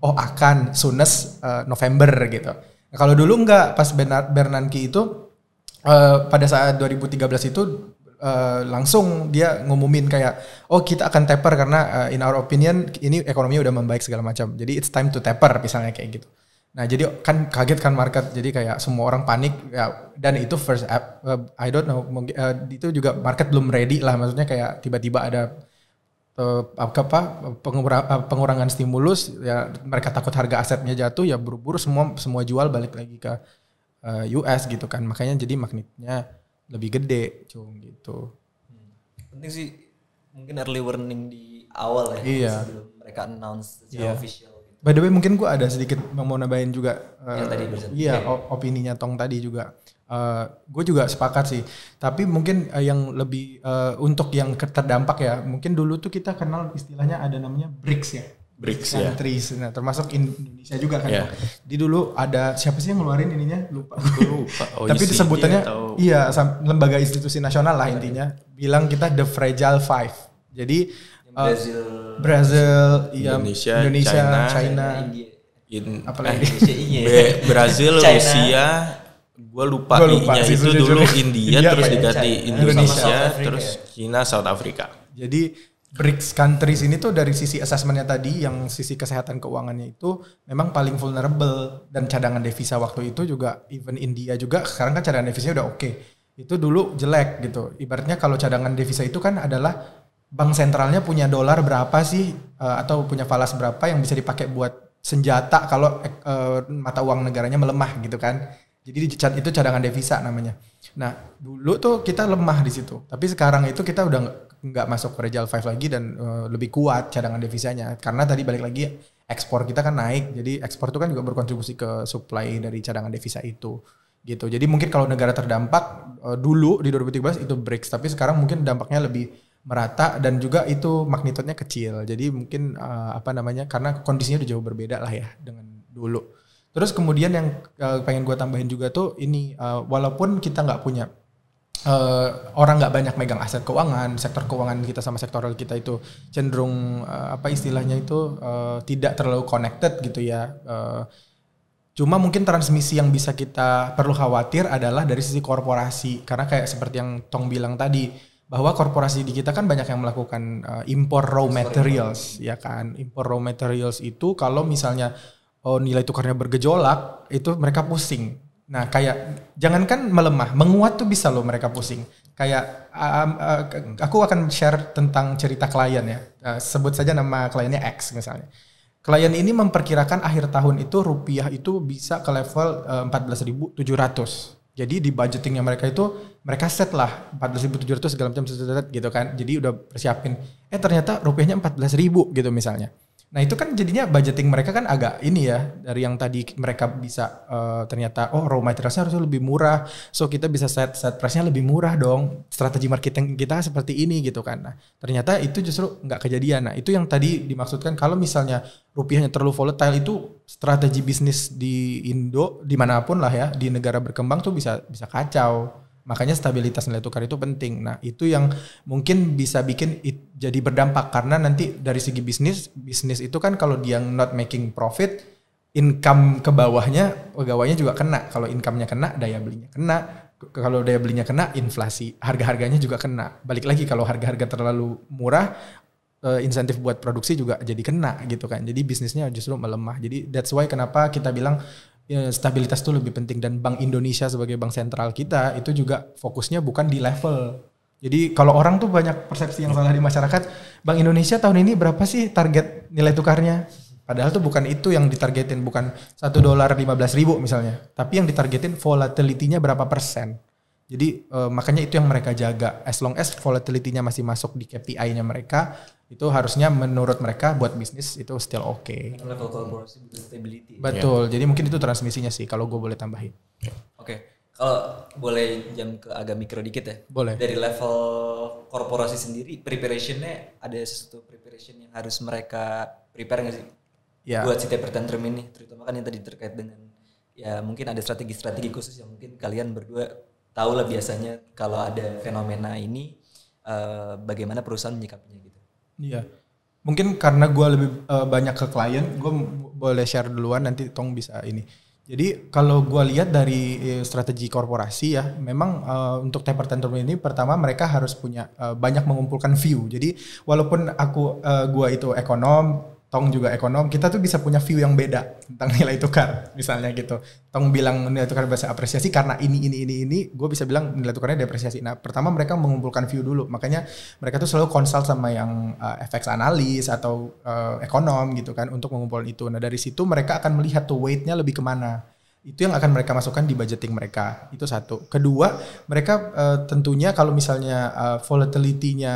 [SPEAKER 2] Oh akan soonest November gitu. Nah, kalau dulu enggak, pas Bernanke itu pada saat 2013 itu langsung dia ngumumin kayak kita akan taper karena in our opinion ini ekonominya udah membaik segala macam. Jadi it's time to taper misalnya kayak gitu. Nah jadi kan kaget kan market, jadi kayak semua orang panik ya, dan itu first I don't know itu juga market belum ready lah, maksudnya kayak tiba-tiba ada pengurangan stimulus ya, mereka takut harga asetnya jatuh ya, buru-buru semua jual balik lagi ke US gitu kan, makanya jadi magnetnya lebih gede gitu.
[SPEAKER 1] Penting sih mungkin early warning di awal ya,
[SPEAKER 2] iya.
[SPEAKER 1] Sebelum mereka announce secara official gitu.
[SPEAKER 2] By the way mungkin gue ada sedikit mau nambahin juga
[SPEAKER 1] yang tadi
[SPEAKER 2] opininya Tong tadi juga. Gue juga sepakat sih, tapi mungkin yang lebih untuk yang terdampak ya, mungkin dulu tuh kita kenal istilahnya ada namanya BRICS ya, BRICS countries, nah termasuk Indonesia juga kan. Jadi dulu ada siapa sih yang ngeluarin ininya, lupa. Tapi disebutannya lembaga institusi nasional lah intinya, bilang kita the fragile five. Jadi Brazil, Indonesia, China,
[SPEAKER 3] Brazil, Rusia, gue lupa I-nya itu dulu India terus diganti Indonesia terus China, South Africa.
[SPEAKER 2] Jadi BRICS countries ini tuh dari sisi assessmentnya tadi, yang sisi kesehatan keuangannya itu memang paling vulnerable, dan cadangan devisa waktu itu juga, even India juga sekarang kan cadangan devisanya udah oke. Itu dulu jelek gitu. Ibaratnya kalau cadangan devisa itu kan adalah bank sentralnya punya dolar berapa sih atau punya falas berapa yang bisa dipakai buat senjata kalau mata uang negaranya melemah gitu kan. Jadi itu cadangan devisa namanya. Nah dulu tuh kita lemah di situ, tapi sekarang itu kita udah nggak masuk fragile five lagi dan lebih kuat cadangan devisanya, karena tadi balik lagi ekspor kita kan naik, jadi ekspor itu kan juga berkontribusi ke supply dari cadangan devisa itu gitu. Jadi mungkin kalau negara terdampak dulu di 2013 itu BRICS, tapi sekarang mungkin dampaknya lebih merata dan juga itu magnitudenya kecil. Jadi mungkin karena kondisinya udah jauh berbeda lah ya dengan dulu. Terus kemudian yang pengen gue tambahin juga tuh ini, walaupun kita nggak punya orang nggak banyak megang aset keuangan, sektor keuangan kita sama sektoral kita itu cenderung istilahnya itu tidak terlalu connected gitu ya. Cuma mungkin transmisi yang bisa kita perlu khawatir adalah dari sisi korporasi, karena kayak seperti yang Tong bilang tadi, bahwa korporasi di kita kan banyak yang melakukan impor raw materials, ya kan. Impor raw materials itu kalau misalnya nilai tukarnya bergejolak, itu mereka pusing. Nah kayak jangankan melemah, menguat tuh bisa loh mereka pusing. Kayak aku akan share tentang cerita klien ya. Sebut saja nama kliennya X misalnya. Klien ini memperkirakan akhir tahun itu rupiah itu bisa ke level 14.700. Jadi di budgetingnya mereka itu, mereka set lah 14.700 segala macam gitu kan. Jadi udah persiapin. Ternyata rupiahnya 14.000 gitu misalnya. Nah itu kan jadinya budgeting mereka kan agak ini ya, dari yang tadi mereka bisa ternyata raw materialsnya harusnya lebih murah, so kita bisa set price-nya lebih murah dong, strategi marketing kita seperti ini gitu kan. Nah ternyata itu justru nggak kejadian. Nah itu yang tadi dimaksudkan kalau misalnya rupiahnya terlalu volatile, itu strategi bisnis di Indo dimanapun lah ya, di negara berkembang tuh bisa kacau. Makanya stabilitas nilai tukar itu penting. Nah itu yang mungkin bisa bikin jadi berdampak, karena nanti dari segi bisnis itu kan kalau dia not making profit, income ke bawahnya, pegawainya juga kena. Kalau income-nya kena, daya belinya kena. Kalau daya belinya kena, inflasi, harga-harganya juga kena. Balik lagi kalau harga-harga terlalu murah, insentif buat produksi juga jadi kena gitu kan. Jadi bisnisnya justru melemah. Jadi that's why kenapa kita bilang stabilitas itu lebih penting, dan Bank Indonesia sebagai bank sentral kita itu juga fokusnya bukan di level. Jadi kalau orang tuh banyak persepsi yang salah di masyarakat, Bank Indonesia tahun ini berapa sih target nilai tukarnya? Padahal tuh bukan itu yang ditargetin, bukan $1.15.000 misalnya, tapi yang ditargetin volatility-nya berapa persen. Jadi makanya itu yang mereka jaga. As long as volatility-nya masih masuk di KPI-nya mereka, itu harusnya menurut mereka buat bisnis itu still okay.
[SPEAKER 1] Level corporate stability.
[SPEAKER 2] Betul. Jadi mungkin itu transmisinya sih kalau gue boleh tambahin.
[SPEAKER 1] Oke. Kalau boleh jam ke agak mikro dikit ya.
[SPEAKER 2] Boleh.
[SPEAKER 1] Dari level korporasi sendiri, preparationnya ada sesuatu preparation yang harus mereka prepare nggak sih?
[SPEAKER 2] Ya.
[SPEAKER 1] Buat si taper tantrum ini, terutama kan yang tadi terkait dengan ya mungkin ada strategi-strategi khusus yang mungkin kalian berdua tahu lah biasanya kalau ada fenomena ini bagaimana perusahaan menyikapinya gitu.
[SPEAKER 2] Iya. Mungkin karena gue lebih banyak ke klien, gue boleh share duluan, nanti Tong bisa ini. Jadi kalau gue lihat dari strategi korporasi ya, memang untuk taper tantrum ini pertama mereka harus punya banyak mengumpulkan view. Jadi walaupun gue itu ekonom, Tong juga ekonom, kita tuh bisa punya view yang beda tentang nilai tukar misalnya gitu. Tong bilang nilai tukar bisa apresiasi karena ini, gue bisa bilang nilai tukarnya depresiasi. Nah pertama mereka mengumpulkan view dulu, makanya mereka tuh selalu konsult sama yang FX analis atau ekonom gitu kan untuk mengumpulkan itu. Nah dari situ mereka akan melihat tuh weight-nya lebih kemana. Itu yang akan mereka masukkan di budgeting mereka. Itu satu. Kedua, mereka tentunya kalau misalnya volatility-nya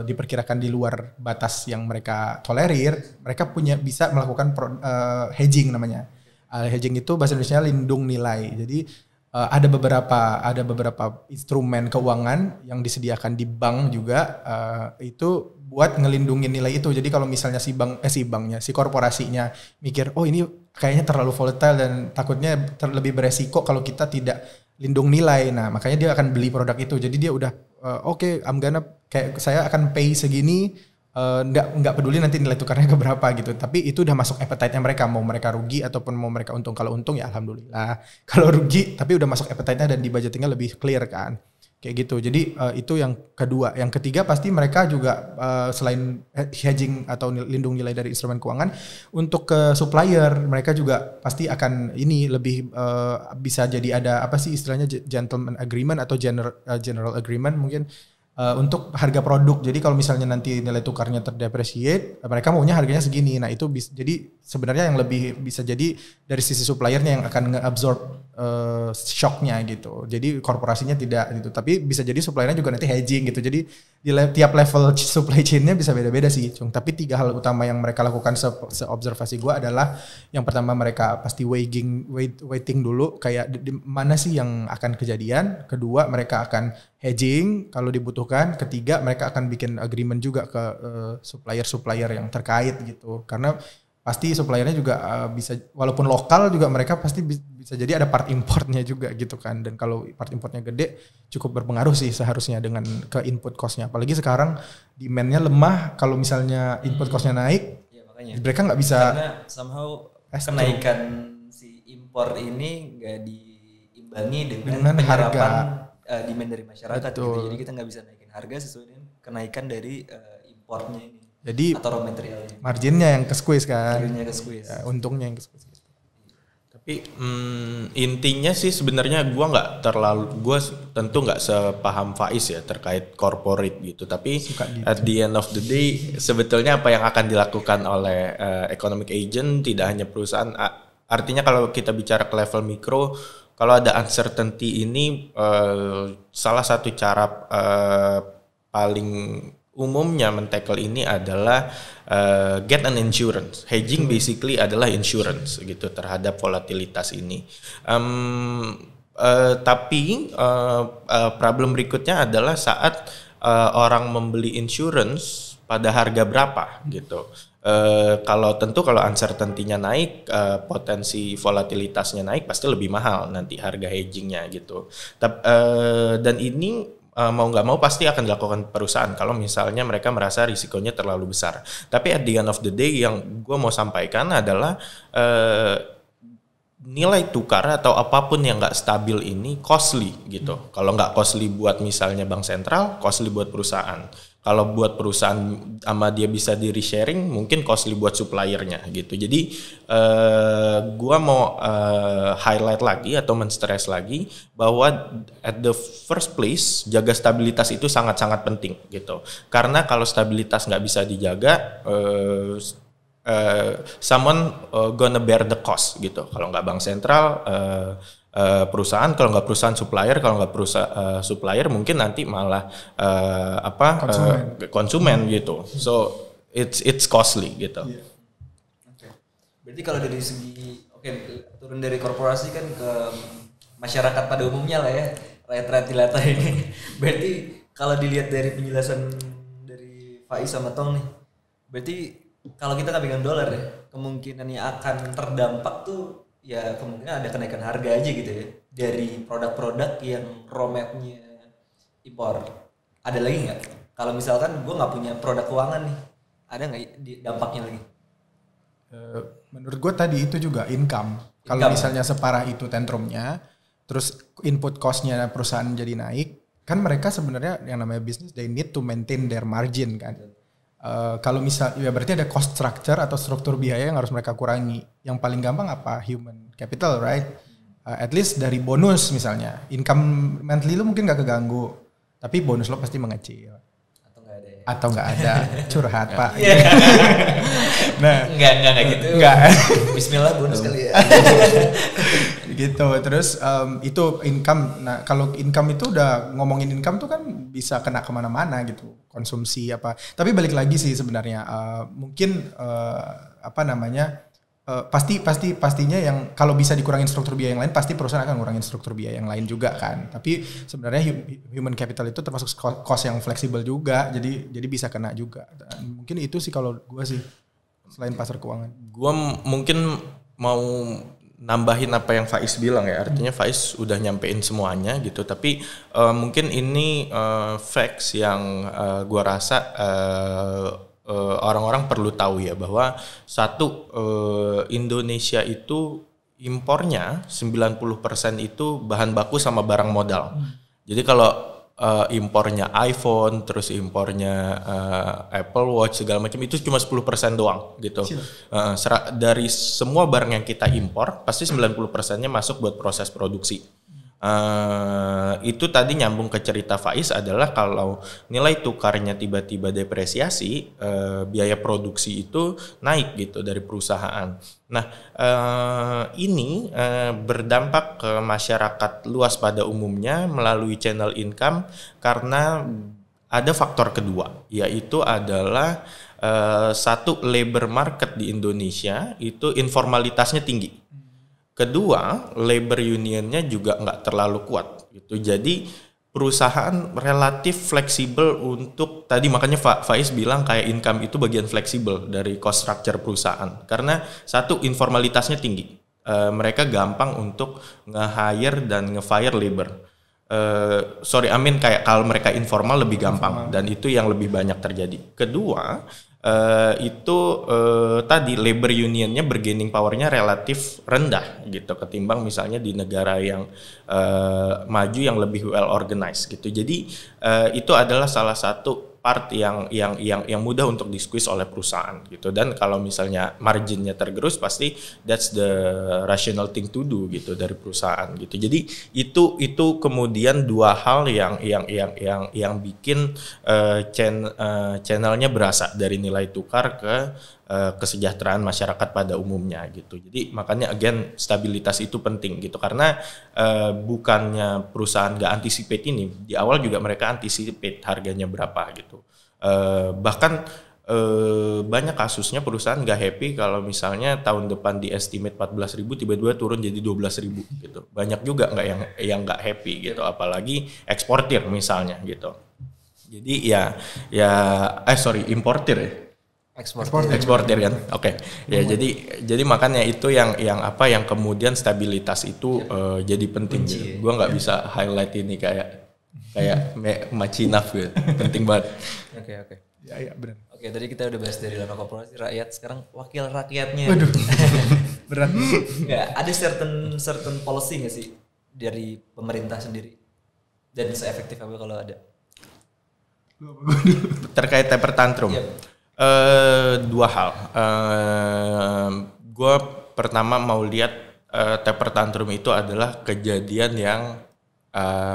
[SPEAKER 2] diperkirakan di luar batas yang mereka tolerir, mereka bisa melakukan hedging namanya. Hedging itu bahasa Indonesia lindung nilai. Jadi ada beberapa instrumen keuangan yang disediakan di bank juga itu buat ngelindungin nilai itu. Jadi kalau misalnya si korporasinya mikir, oh ini kayaknya terlalu volatile dan takutnya lebih beresiko kalau kita tidak lindung nilai. Nah, makanya dia akan beli produk itu. Jadi dia udah oke, kayak saya akan pay segini, nggak peduli nanti nilai tukarnya ke berapa gitu. Tapi itu udah masuk appetite-nya mereka, mau mereka rugi ataupun mau mereka untung. Kalau untung ya alhamdulillah. Kalau rugi tapi udah masuk appetite-nya dan di budgetingnya lebih clear kan. Kayak gitu. Jadi itu yang kedua. Yang ketiga pasti mereka juga selain hedging atau lindung nilai dari instrumen keuangan, untuk ke supplier mereka juga pasti akan ini lebih bisa jadi ada apa sih istilahnya gentleman agreement atau general agreement mungkin untuk harga produk. Jadi kalau misalnya nanti nilai tukarnya terdepreciate, mereka maunya harganya segini. Nah itu jadi sebenarnya yang lebih bisa jadi dari sisi suppliernya yang akan nge-absorb shocknya gitu. Jadi korporasinya tidak gitu. Tapi bisa jadi suppliernya juga nanti hedging gitu. Jadi di tiap level supply chain-nya bisa beda-beda sih. Tapi 3 hal utama yang mereka lakukan seobservasi gue adalah yang pertama mereka pasti waiting dulu kayak di mana sih yang akan kejadian. Kedua mereka akan hedging kalau dibutuhkan. Ketiga mereka akan bikin agreement juga ke supplier yang terkait gitu. Karena pasti suppliernya juga bisa, walaupun lokal juga mereka pasti bisa jadi ada part importnya juga gitu kan. Dan kalau part importnya gede cukup berpengaruh sih seharusnya dengan ke input cost-nya. Apalagi sekarang demand-nya lemah, kalau misalnya input cost-nya naik, ya, makanya mereka nggak bisa.
[SPEAKER 1] Karena somehow kenaikan si impor ini nggak diimbangi dengan harga demand dari masyarakat gitu. Jadi kita nggak bisa naikin harga sesuai dengan kenaikan dari importnya ini.
[SPEAKER 2] Jadi
[SPEAKER 1] atau raw materialnya.
[SPEAKER 2] Marginnya yang ke-squeeze kan.
[SPEAKER 1] Marginnya ke-squeeze.
[SPEAKER 2] Ya, untungnya yang ke-squeeze.
[SPEAKER 3] Tapi intinya sih sebenarnya gue tentu nggak sepaham Faiz ya terkait corporate gitu. Tapi at the end of the day sebetulnya apa yang akan dilakukan oleh economic agent tidak hanya perusahaan. Artinya kalau kita bicara ke level mikro, kalau ada uncertainty ini salah satu cara paling umumnya men-tackle ini adalah get an insurance. Hedging basically adalah insurance gitu terhadap volatilitas ini. Tapi problem berikutnya adalah saat orang membeli insurance pada harga berapa gitu. Kalau uncertainty-nya naik, potensi volatilitasnya naik pasti lebih mahal nanti harga hedgingnya gitu. Dan ini mau nggak mau pasti akan dilakukan perusahaan kalau misalnya mereka merasa risikonya terlalu besar. Tapi at the end of the day yang gue mau sampaikan adalah nilai tukar atau apapun yang nggak stabil ini costly gitu. Kalau nggak costly buat misalnya bank sentral, costly buat perusahaan. Kalau buat perusahaan sama dia bisa di resharing, mungkin costly buat suppliernya gitu. Jadi gua mau highlight lagi atau men-stress lagi bahwa at the first place jaga stabilitas itu sangat-sangat penting gitu. Karena kalau stabilitas nggak bisa dijaga, someone gonna bear the cost gitu. Kalau nggak bank sentral, perusahaan, kalau nggak perusahaan supplier, kalau nggak perusahaan supplier mungkin nanti malah konsumen gitu. So it's costly gitu.
[SPEAKER 1] Yeah. Okay. Berarti kalau dari segi turun dari korporasi kan ke masyarakat pada umumnya lah ya, rakyat-rakyat jelata ini. Berarti kalau dilihat dari penjelasan dari Faiz sama Tong nih, berarti kalau kita nggak pegang dolar ya, kemungkinan yang akan terdampak tuh ya kemungkinan ada kenaikan harga aja gitu ya dari produk-produk yang raw mat-nya impor. Ada lagi nggak? Kalau misalkan gue nggak punya produk keuangan nih, ada nggak dampaknya lagi?
[SPEAKER 2] Menurut gue tadi itu juga income. Kalau misalnya separah itu tantrumnya, terus input cost-nya perusahaan jadi naik, kan mereka sebenarnya yang namanya bisnis they need to maintain their margin kan. Kalau misal ya berarti ada cost structure atau struktur biaya yang harus mereka kurangi. Yang paling gampang apa? Human capital, right? At least dari bonus misalnya, income monthly lu mungkin gak keganggu, tapi bonus lo pasti mengecil. Atau nggak ada. Curhat Pak. Nah,
[SPEAKER 1] enggak gitu.
[SPEAKER 2] Enggak.
[SPEAKER 1] Bismillah bonus kali ya.
[SPEAKER 2] Gitu. Terus itu income. Nah, kalau income itu udah ngomongin income tuh kan bisa kena kemana-mana gitu. Konsumsi apa. Tapi balik lagi sih sebenarnya mungkin pastinya yang kalau bisa dikurangin struktur biaya yang lain, pasti perusahaan akan ngurangin struktur biaya yang lain juga kan. Tapi sebenarnya human capital itu termasuk cost yang fleksibel juga, jadi bisa kena juga. Dan mungkin itu sih kalau gue sih selain pasar keuangan.
[SPEAKER 3] Gue mungkin mau nambahin apa yang Faiz bilang ya, artinya Faiz udah nyampein semuanya gitu. Tapi mungkin ini facts yang gue rasa orang-orang perlu tahu ya, bahwa satu, Indonesia itu impornya 90% itu bahan baku sama barang modal. Jadi kalau impornya iPhone, terus impornya Apple Watch segala macam itu cuma 10% doang gitu. Dari semua barang yang kita impor pasti 90%-nya masuk buat proses produksi. Itu tadi nyambung ke cerita Faiz adalah kalau nilai tukarnya tiba-tiba depresiasi, biaya produksi itu naik gitu dari perusahaan. Nah, ini berdampak ke masyarakat luas pada umumnya melalui channel income karena ada faktor kedua, yaitu adalah satu, labor market di Indonesia itu informalitasnya tinggi. Kedua, labor unionnya juga nggak terlalu kuat gitu. Jadi perusahaan relatif fleksibel untuk, tadi makanya Faiz bilang kayak income itu bagian fleksibel dari cost structure perusahaan. Karena satu, informalitasnya tinggi. Mereka gampang untuk nge-hire dan nge-fire labor. Kayak kalau mereka informal lebih gampang dan itu yang lebih banyak terjadi. Kedua, tadi labor unionnya bargaining powernya relatif rendah gitu ketimbang misalnya di negara yang maju yang lebih well organized gitu. Jadi itu adalah salah satu part yang mudah untuk di-squeeze oleh perusahaan gitu. Dan kalau misalnya marginnya tergerus, pasti that's the rational thing to do gitu dari perusahaan gitu. Jadi itu kemudian dua hal yang bikin channelnya berasa dari nilai tukar ke kesejahteraan masyarakat pada umumnya gitu. Jadi makanya again stabilitas itu penting gitu, karena bukannya perusahaan nggak anticipate ini, di awal juga mereka anticipate harganya berapa gitu. Bahkan banyak kasusnya perusahaan nggak happy kalau misalnya tahun depan di estimate 14.000 tiba-tiba turun jadi 12.000 gitu. Banyak juga yang nggak happy gitu, apalagi eksportir misalnya gitu. Jadi importir ya. Eksportir kan, oke. Ya jadi makanya itu yang kemudian stabilitas itu jadi penting. Gitu. Gue nggak bisa highlight ini kayak macinaf gitu, penting banget.
[SPEAKER 1] Oke.
[SPEAKER 2] Ya benar.
[SPEAKER 1] Oke, tadi kita udah bahas dari ranah korporasi rakyat, sekarang wakil rakyatnya.
[SPEAKER 2] Waduh, berat.
[SPEAKER 1] Nggak ada certain policy nggak sih dari pemerintah sendiri dan seefektif apa kalau ada?
[SPEAKER 3] Terkait taper tantrum. Dua hal. Gue pertama mau lihat taper tantrum itu adalah kejadian yang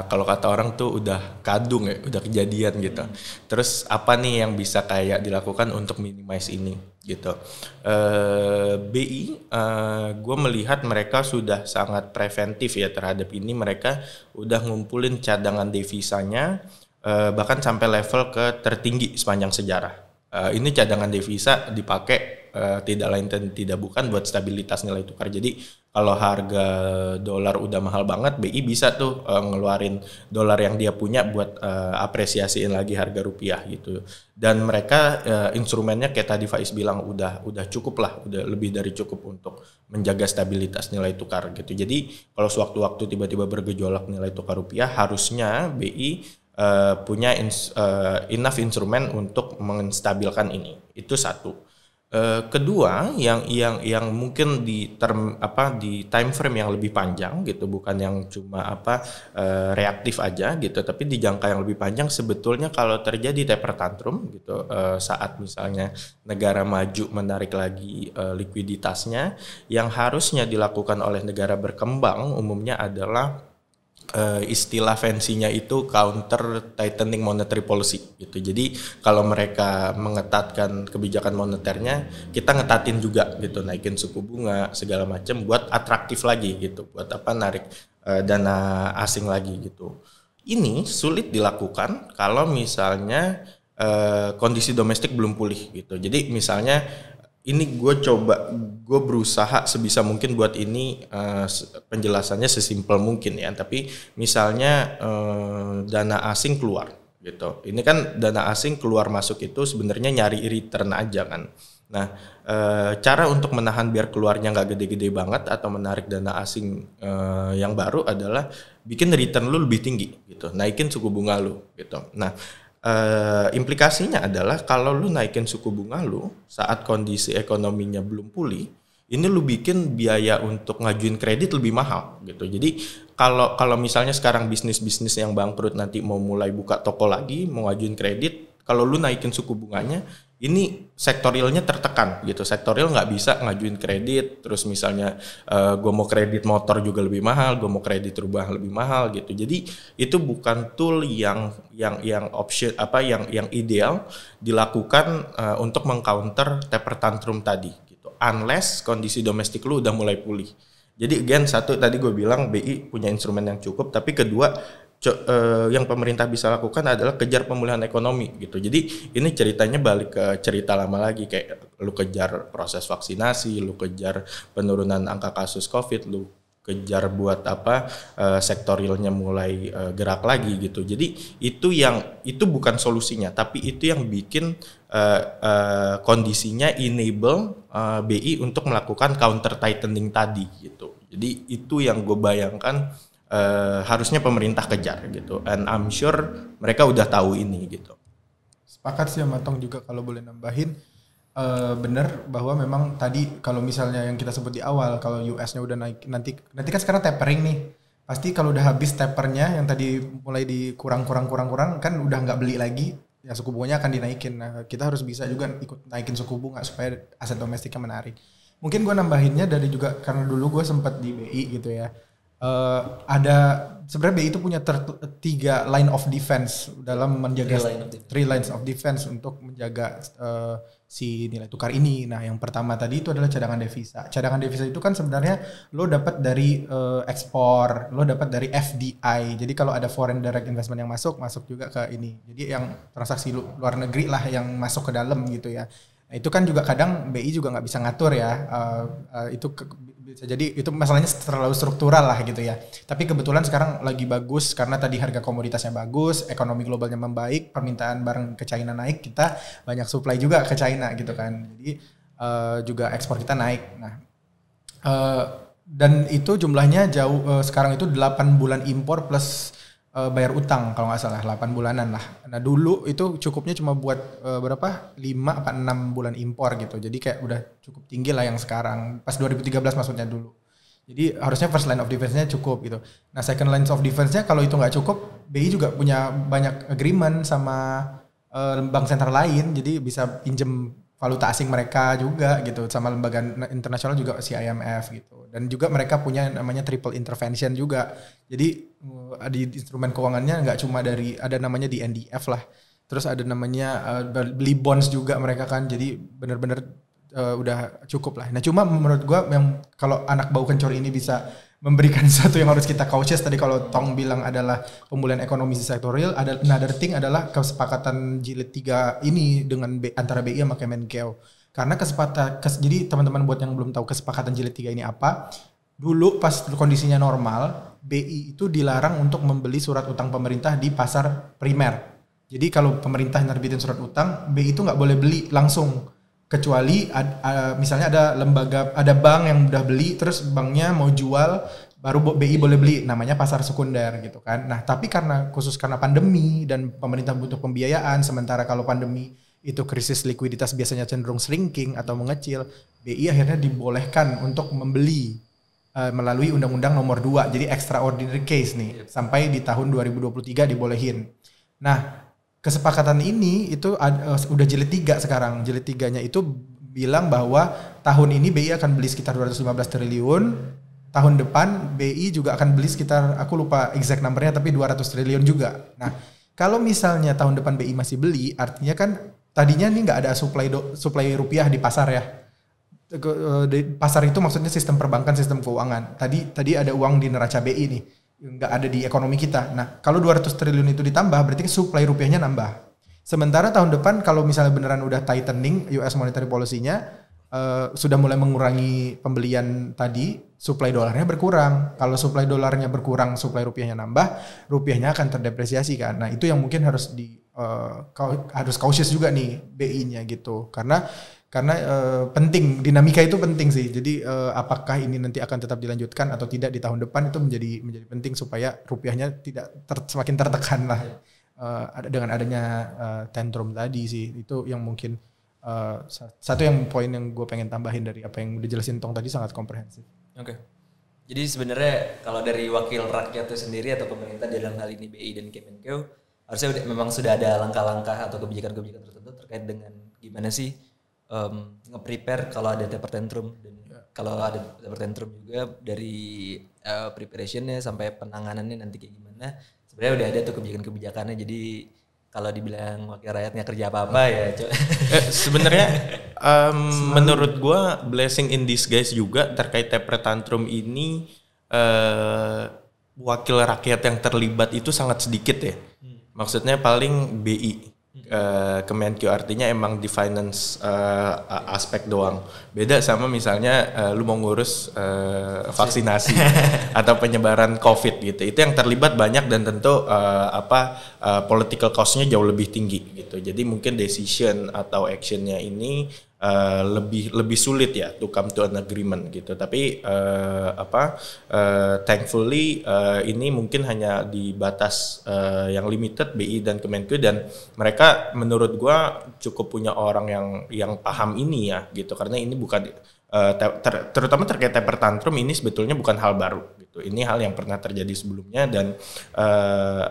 [SPEAKER 3] kalau kata orang tuh udah kadung ya, udah kejadian gitu. Terus apa nih yang bisa kayak dilakukan untuk minimize ini gitu. BI, gue melihat mereka sudah sangat preventif ya terhadap ini. Mereka udah ngumpulin cadangan devisanya bahkan sampai level ke tertinggi sepanjang sejarah. Ini cadangan devisa dipakai tidak lain dan tidak bukan buat stabilitas nilai tukar. Jadi kalau harga dolar udah mahal banget, BI bisa tuh ngeluarin dolar yang dia punya buat apresiasiin lagi harga rupiah gitu. Dan mereka instrumennya kayak tadi Faiz bilang udah cukup lah, udah lebih dari cukup untuk menjaga stabilitas nilai tukar gitu. Jadi kalau sewaktu-waktu tiba-tiba bergejolak nilai tukar rupiah, harusnya BI punya enough instrumen untuk menstabilkan ini. Itu satu. Kedua, yang mungkin di time frame yang lebih panjang gitu, bukan yang cuma reaktif aja gitu, tapi di jangka yang lebih panjang sebetulnya kalau terjadi taper tantrum gitu, saat misalnya negara maju menarik lagi likuiditasnya, yang harusnya dilakukan oleh negara berkembang umumnya adalah istilah fancy-nya itu counter tightening monetary policy gitu. Jadi kalau mereka mengetatkan kebijakan moneternya, kita ngetatin juga gitu, naikin suku bunga segala macam buat atraktif lagi gitu, buat narik dana asing lagi gitu. Ini sulit dilakukan kalau misalnya kondisi domestik belum pulih gitu. Jadi misalnya ini gue berusaha sebisa mungkin buat ini penjelasannya sesimpel mungkin ya, tapi misalnya dana asing keluar gitu. Ini kan dana asing keluar masuk itu sebenarnya nyari return aja kan. Nah, cara untuk menahan biar keluarnya nggak gede-gede banget atau menarik dana asing yang baru adalah bikin return lu lebih tinggi gitu, naikin suku bunga lu gitu. Nah, implikasinya adalah kalau lu naikin suku bunga lu saat kondisi ekonominya belum pulih, ini lu bikin biaya untuk ngajuin kredit lebih mahal gitu. Jadi kalau misalnya sekarang bisnis-bisnis yang bangkrut nanti mau mulai buka toko lagi, mau ngajuin kredit, kalau lu naikin suku bunganya, ini sektorialnya tertekan gitu. Sektorial nggak bisa ngajuin kredit, terus misalnya gue mau kredit motor juga lebih mahal, gue mau kredit rumah lebih mahal gitu. Jadi itu bukan tool yang option yang ideal dilakukan untuk mengcounter taper tantrum tadi gitu. Unless kondisi domestik lu udah mulai pulih. Jadi again, satu tadi gue bilang BI punya instrumen yang cukup, tapi kedua yang pemerintah bisa lakukan adalah kejar pemulihan ekonomi gitu. Jadi ini ceritanya balik ke cerita lama lagi, kayak lu kejar proses vaksinasi, lu kejar penurunan angka kasus COVID, lu kejar buat sektorialnya mulai gerak lagi gitu. Jadi itu bukan solusinya, tapi itu yang bikin kondisinya enable BI untuk melakukan counter tightening tadi gitu. Jadi itu yang gue bayangkan harusnya pemerintah kejar gitu, and I'm sure mereka udah tahu ini gitu.
[SPEAKER 2] Sepakat sih sama Tong juga, kalau boleh nambahin, benar bahwa memang tadi kalau misalnya yang kita sebut di awal, kalau US-nya udah naik, nanti kan sekarang tapering nih, pasti kalau udah habis tapernya yang tadi mulai dikurang kan udah nggak beli lagi, ya suku bunganya akan dinaikin. Nah, kita harus bisa juga ikut naikin suku bunga supaya aset domestiknya menarik. Mungkin gue nambahinnya dari juga karena dulu gue sempat di BI gitu ya. Ada sebenarnya BI itu punya tiga line of defense dalam menjaga three lines of defense untuk menjaga si nilai tukar ini. Nah, yang pertama tadi itu adalah cadangan devisa. Cadangan devisa itu kan sebenarnya lo dapat dari ekspor, lo dapat dari FDI. Jadi kalau ada foreign direct investment yang masuk juga ke ini. Jadi yang transaksi luar negeri lah yang masuk ke dalam gitu ya. Nah, itu kan juga kadang BI juga nggak bisa ngatur ya. Bisa jadi itu masalahnya terlalu struktural lah gitu ya. Tapi kebetulan sekarang lagi bagus karena tadi harga komoditasnya bagus, ekonomi globalnya membaik, permintaan barang ke China naik, kita banyak supply juga ke China gitu kan. Jadi juga ekspor kita naik. Nah, dan itu jumlahnya jauh, sekarang itu 8 bulan impor plus bayar utang kalau nggak salah, 8 bulanan lah. Nah dulu itu cukupnya cuma buat 5 apa 6 bulan impor gitu. Jadi kayak udah cukup tinggi lah yang sekarang. Pas 2013 maksudnya dulu. Jadi harusnya first line of defense-nya cukup gitu. Nah second line of defense-nya kalau itu nggak cukup, BI juga punya banyak agreement sama bank sentral lain, jadi bisa pinjem valuta asing mereka juga gitu, sama lembaga internasional juga si IMF gitu. Dan juga mereka punya namanya triple intervention juga. Jadi di instrumen keuangannya nggak cuma ada namanya di NDF lah. Terus ada namanya beli bonds juga mereka kan. Jadi benar-benar udah cukup lah. Nah cuma menurut gua yang kalau anak bau kencur ini bisa memberikan sesuatu yang harus kita cautious, tadi kalau Tong bilang adalah pemulihan ekonomi sektor real, ada another thing adalah kesepakatan jilid 3 ini dengan antara BI sama Kemenkeu. Karena jadi teman-teman buat yang belum tahu kesepakatan jilid 3 ini apa, dulu pas kondisinya normal, BI itu dilarang untuk membeli surat utang pemerintah di pasar primer. Jadi kalau pemerintah nerbitin surat utang, BI itu nggak boleh beli langsung. Kecuali misalnya ada bank yang udah beli terus banknya mau jual baru BI boleh beli, namanya pasar sekunder gitu kan. Nah tapi karena pandemi dan pemerintah butuh pembiayaan, sementara kalau pandemi itu krisis likuiditas biasanya cenderung shrinking atau mengecil, BI akhirnya dibolehkan untuk membeli melalui Undang-Undang Nomor 2, jadi extraordinary case nih, sampai di tahun 2023 dibolehin. Nah kesepakatan ini itu udah jilid 3 sekarang. Jilid 3-nya itu bilang bahwa tahun ini BI akan beli sekitar 215 triliun. Tahun depan BI juga akan beli sekitar, aku lupa exact numbernya, tapi 200 triliun juga. Nah, kalau misalnya tahun depan BI masih beli, artinya kan tadinya nih nggak ada supply rupiah di pasar ya. Di pasar itu maksudnya sistem perbankan, sistem keuangan. Tadi ada uang di neraca BI nih, nggak ada di ekonomi kita. Nah, kalau 200 triliun itu ditambah, berarti supply rupiahnya nambah. Sementara tahun depan kalau misalnya beneran udah tightening US monetary policy-nya, sudah mulai mengurangi pembelian tadi, supply dolarnya berkurang. Kalau supply dolarnya berkurang, supply rupiahnya nambah, rupiahnya akan terdepresiasi kan. Nah, itu yang mungkin harus harus cautious juga nih BI-nya gitu. Karena penting, dinamika itu penting sih. Jadi apakah ini nanti akan tetap dilanjutkan atau tidak di tahun depan, itu menjadi penting supaya rupiahnya tidak semakin tertekan lah dengan adanya tantrum tadi sih. Itu yang mungkin satu yang poin yang gue pengen tambahin dari apa yang udah jelasin Tong tadi, sangat komprehensif.
[SPEAKER 1] Oke. Jadi sebenarnya kalau dari wakil rakyat itu sendiri atau pemerintah dalam hal ini BI dan Kemenkeu, harusnya memang sudah ada langkah-langkah atau kebijakan-kebijakan tertentu terkait dengan gimana sih nge-prepare kalau ada taper tantrum, dan kalau ada taper tantrum juga dari preparationnya sampai penanganannya nanti kayak gimana. Sebenarnya udah ada tuh kebijakan-kebijakannya. Jadi kalau dibilang wakil rakyatnya kerja apa-apa ya
[SPEAKER 3] sebenarnya menurut gua blessing in disguise juga terkait taper tantrum ini, wakil rakyat yang terlibat itu sangat sedikit ya. Maksudnya paling BI, Kemenkeu, artinya emang di finance aspek doang. Beda sama misalnya lu mau ngurus vaksinasi atau penyebaran COVID gitu. Itu yang terlibat banyak dan tentu political cost-nya jauh lebih tinggi gitu. Jadi mungkin decision atau action-nya ini lebih sulit ya to come to an agreement gitu. Tapi thankfully ini mungkin hanya di batas yang limited BI dan Kemenkeu, dan mereka menurut gua cukup punya orang yang paham ini ya gitu, karena ini bukan terutama terkait taper tantrum ini sebetulnya bukan hal baru gitu. Ini hal yang pernah terjadi sebelumnya, dan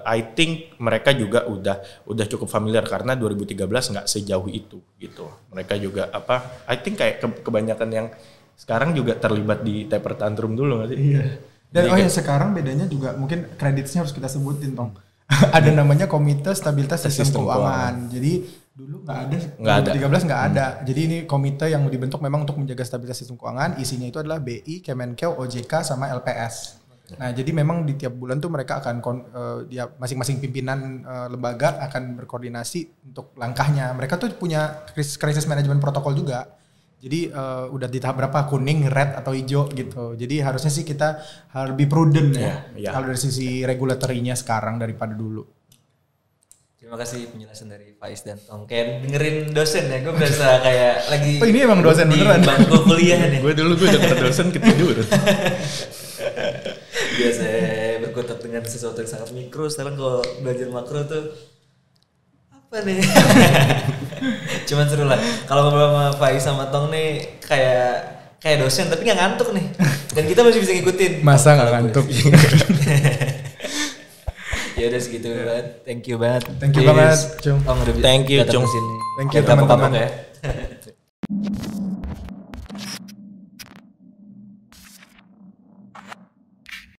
[SPEAKER 3] I think mereka juga udah cukup familiar karena 2013 nggak sejauh itu gitu. Mereka juga I think kayak kebanyakan yang sekarang juga terlibat di taper tantrum dulu nggak sih? Iya.
[SPEAKER 2] Dan sekarang bedanya juga mungkin kreditnya harus kita sebutin Tong. Ada namanya Komite Stabilitas Sistem Keuangan. Jadi dulu nggak ada, 2013 nggak ada. Jadi ini komite yang dibentuk memang untuk menjaga stabilitas sistem keuangan. Isinya itu adalah BI, Kemenkeu, OJK, sama LPS. Nah jadi memang di tiap bulan tuh mereka akan masing-masing pimpinan lembaga akan berkoordinasi untuk langkahnya. Mereka tuh punya crisis management protokol juga. Jadi udah di tahap berapa, kuning, red atau hijau gitu. Jadi harusnya sih kita harus lebih prudent ya. Kalau dari sisi regulatorinya sekarang daripada dulu.
[SPEAKER 1] Terima kasih penjelasan dari Faiz dan Tong. Kayak dengerin dosen ya, gue berasa kayak lagi.
[SPEAKER 2] Oh ini emang dosen beneran.
[SPEAKER 1] Bangku kuliah nih.
[SPEAKER 3] Gue denger dosen ketidur.
[SPEAKER 1] Biasa berkutat dengan sesuatu yang sangat mikro. Sekarang kalau belajar makro tuh apa nih? Cuman seru lah. Kalau ngobrol sama Faiz sama Tong nih kayak dosen tapi nggak ngantuk nih. Dan kita masih bisa ngikutin.
[SPEAKER 2] Masa nggak ngantuk?
[SPEAKER 1] Ya udah segitu banget. Thank you banget.
[SPEAKER 2] Thank you banget, Cung.
[SPEAKER 1] Om udah
[SPEAKER 3] Thank you,
[SPEAKER 1] datang
[SPEAKER 3] Cung.
[SPEAKER 1] kesini.
[SPEAKER 2] Thank you,
[SPEAKER 1] Jangan kapok-kapok
[SPEAKER 2] teman-teman.
[SPEAKER 1] ya.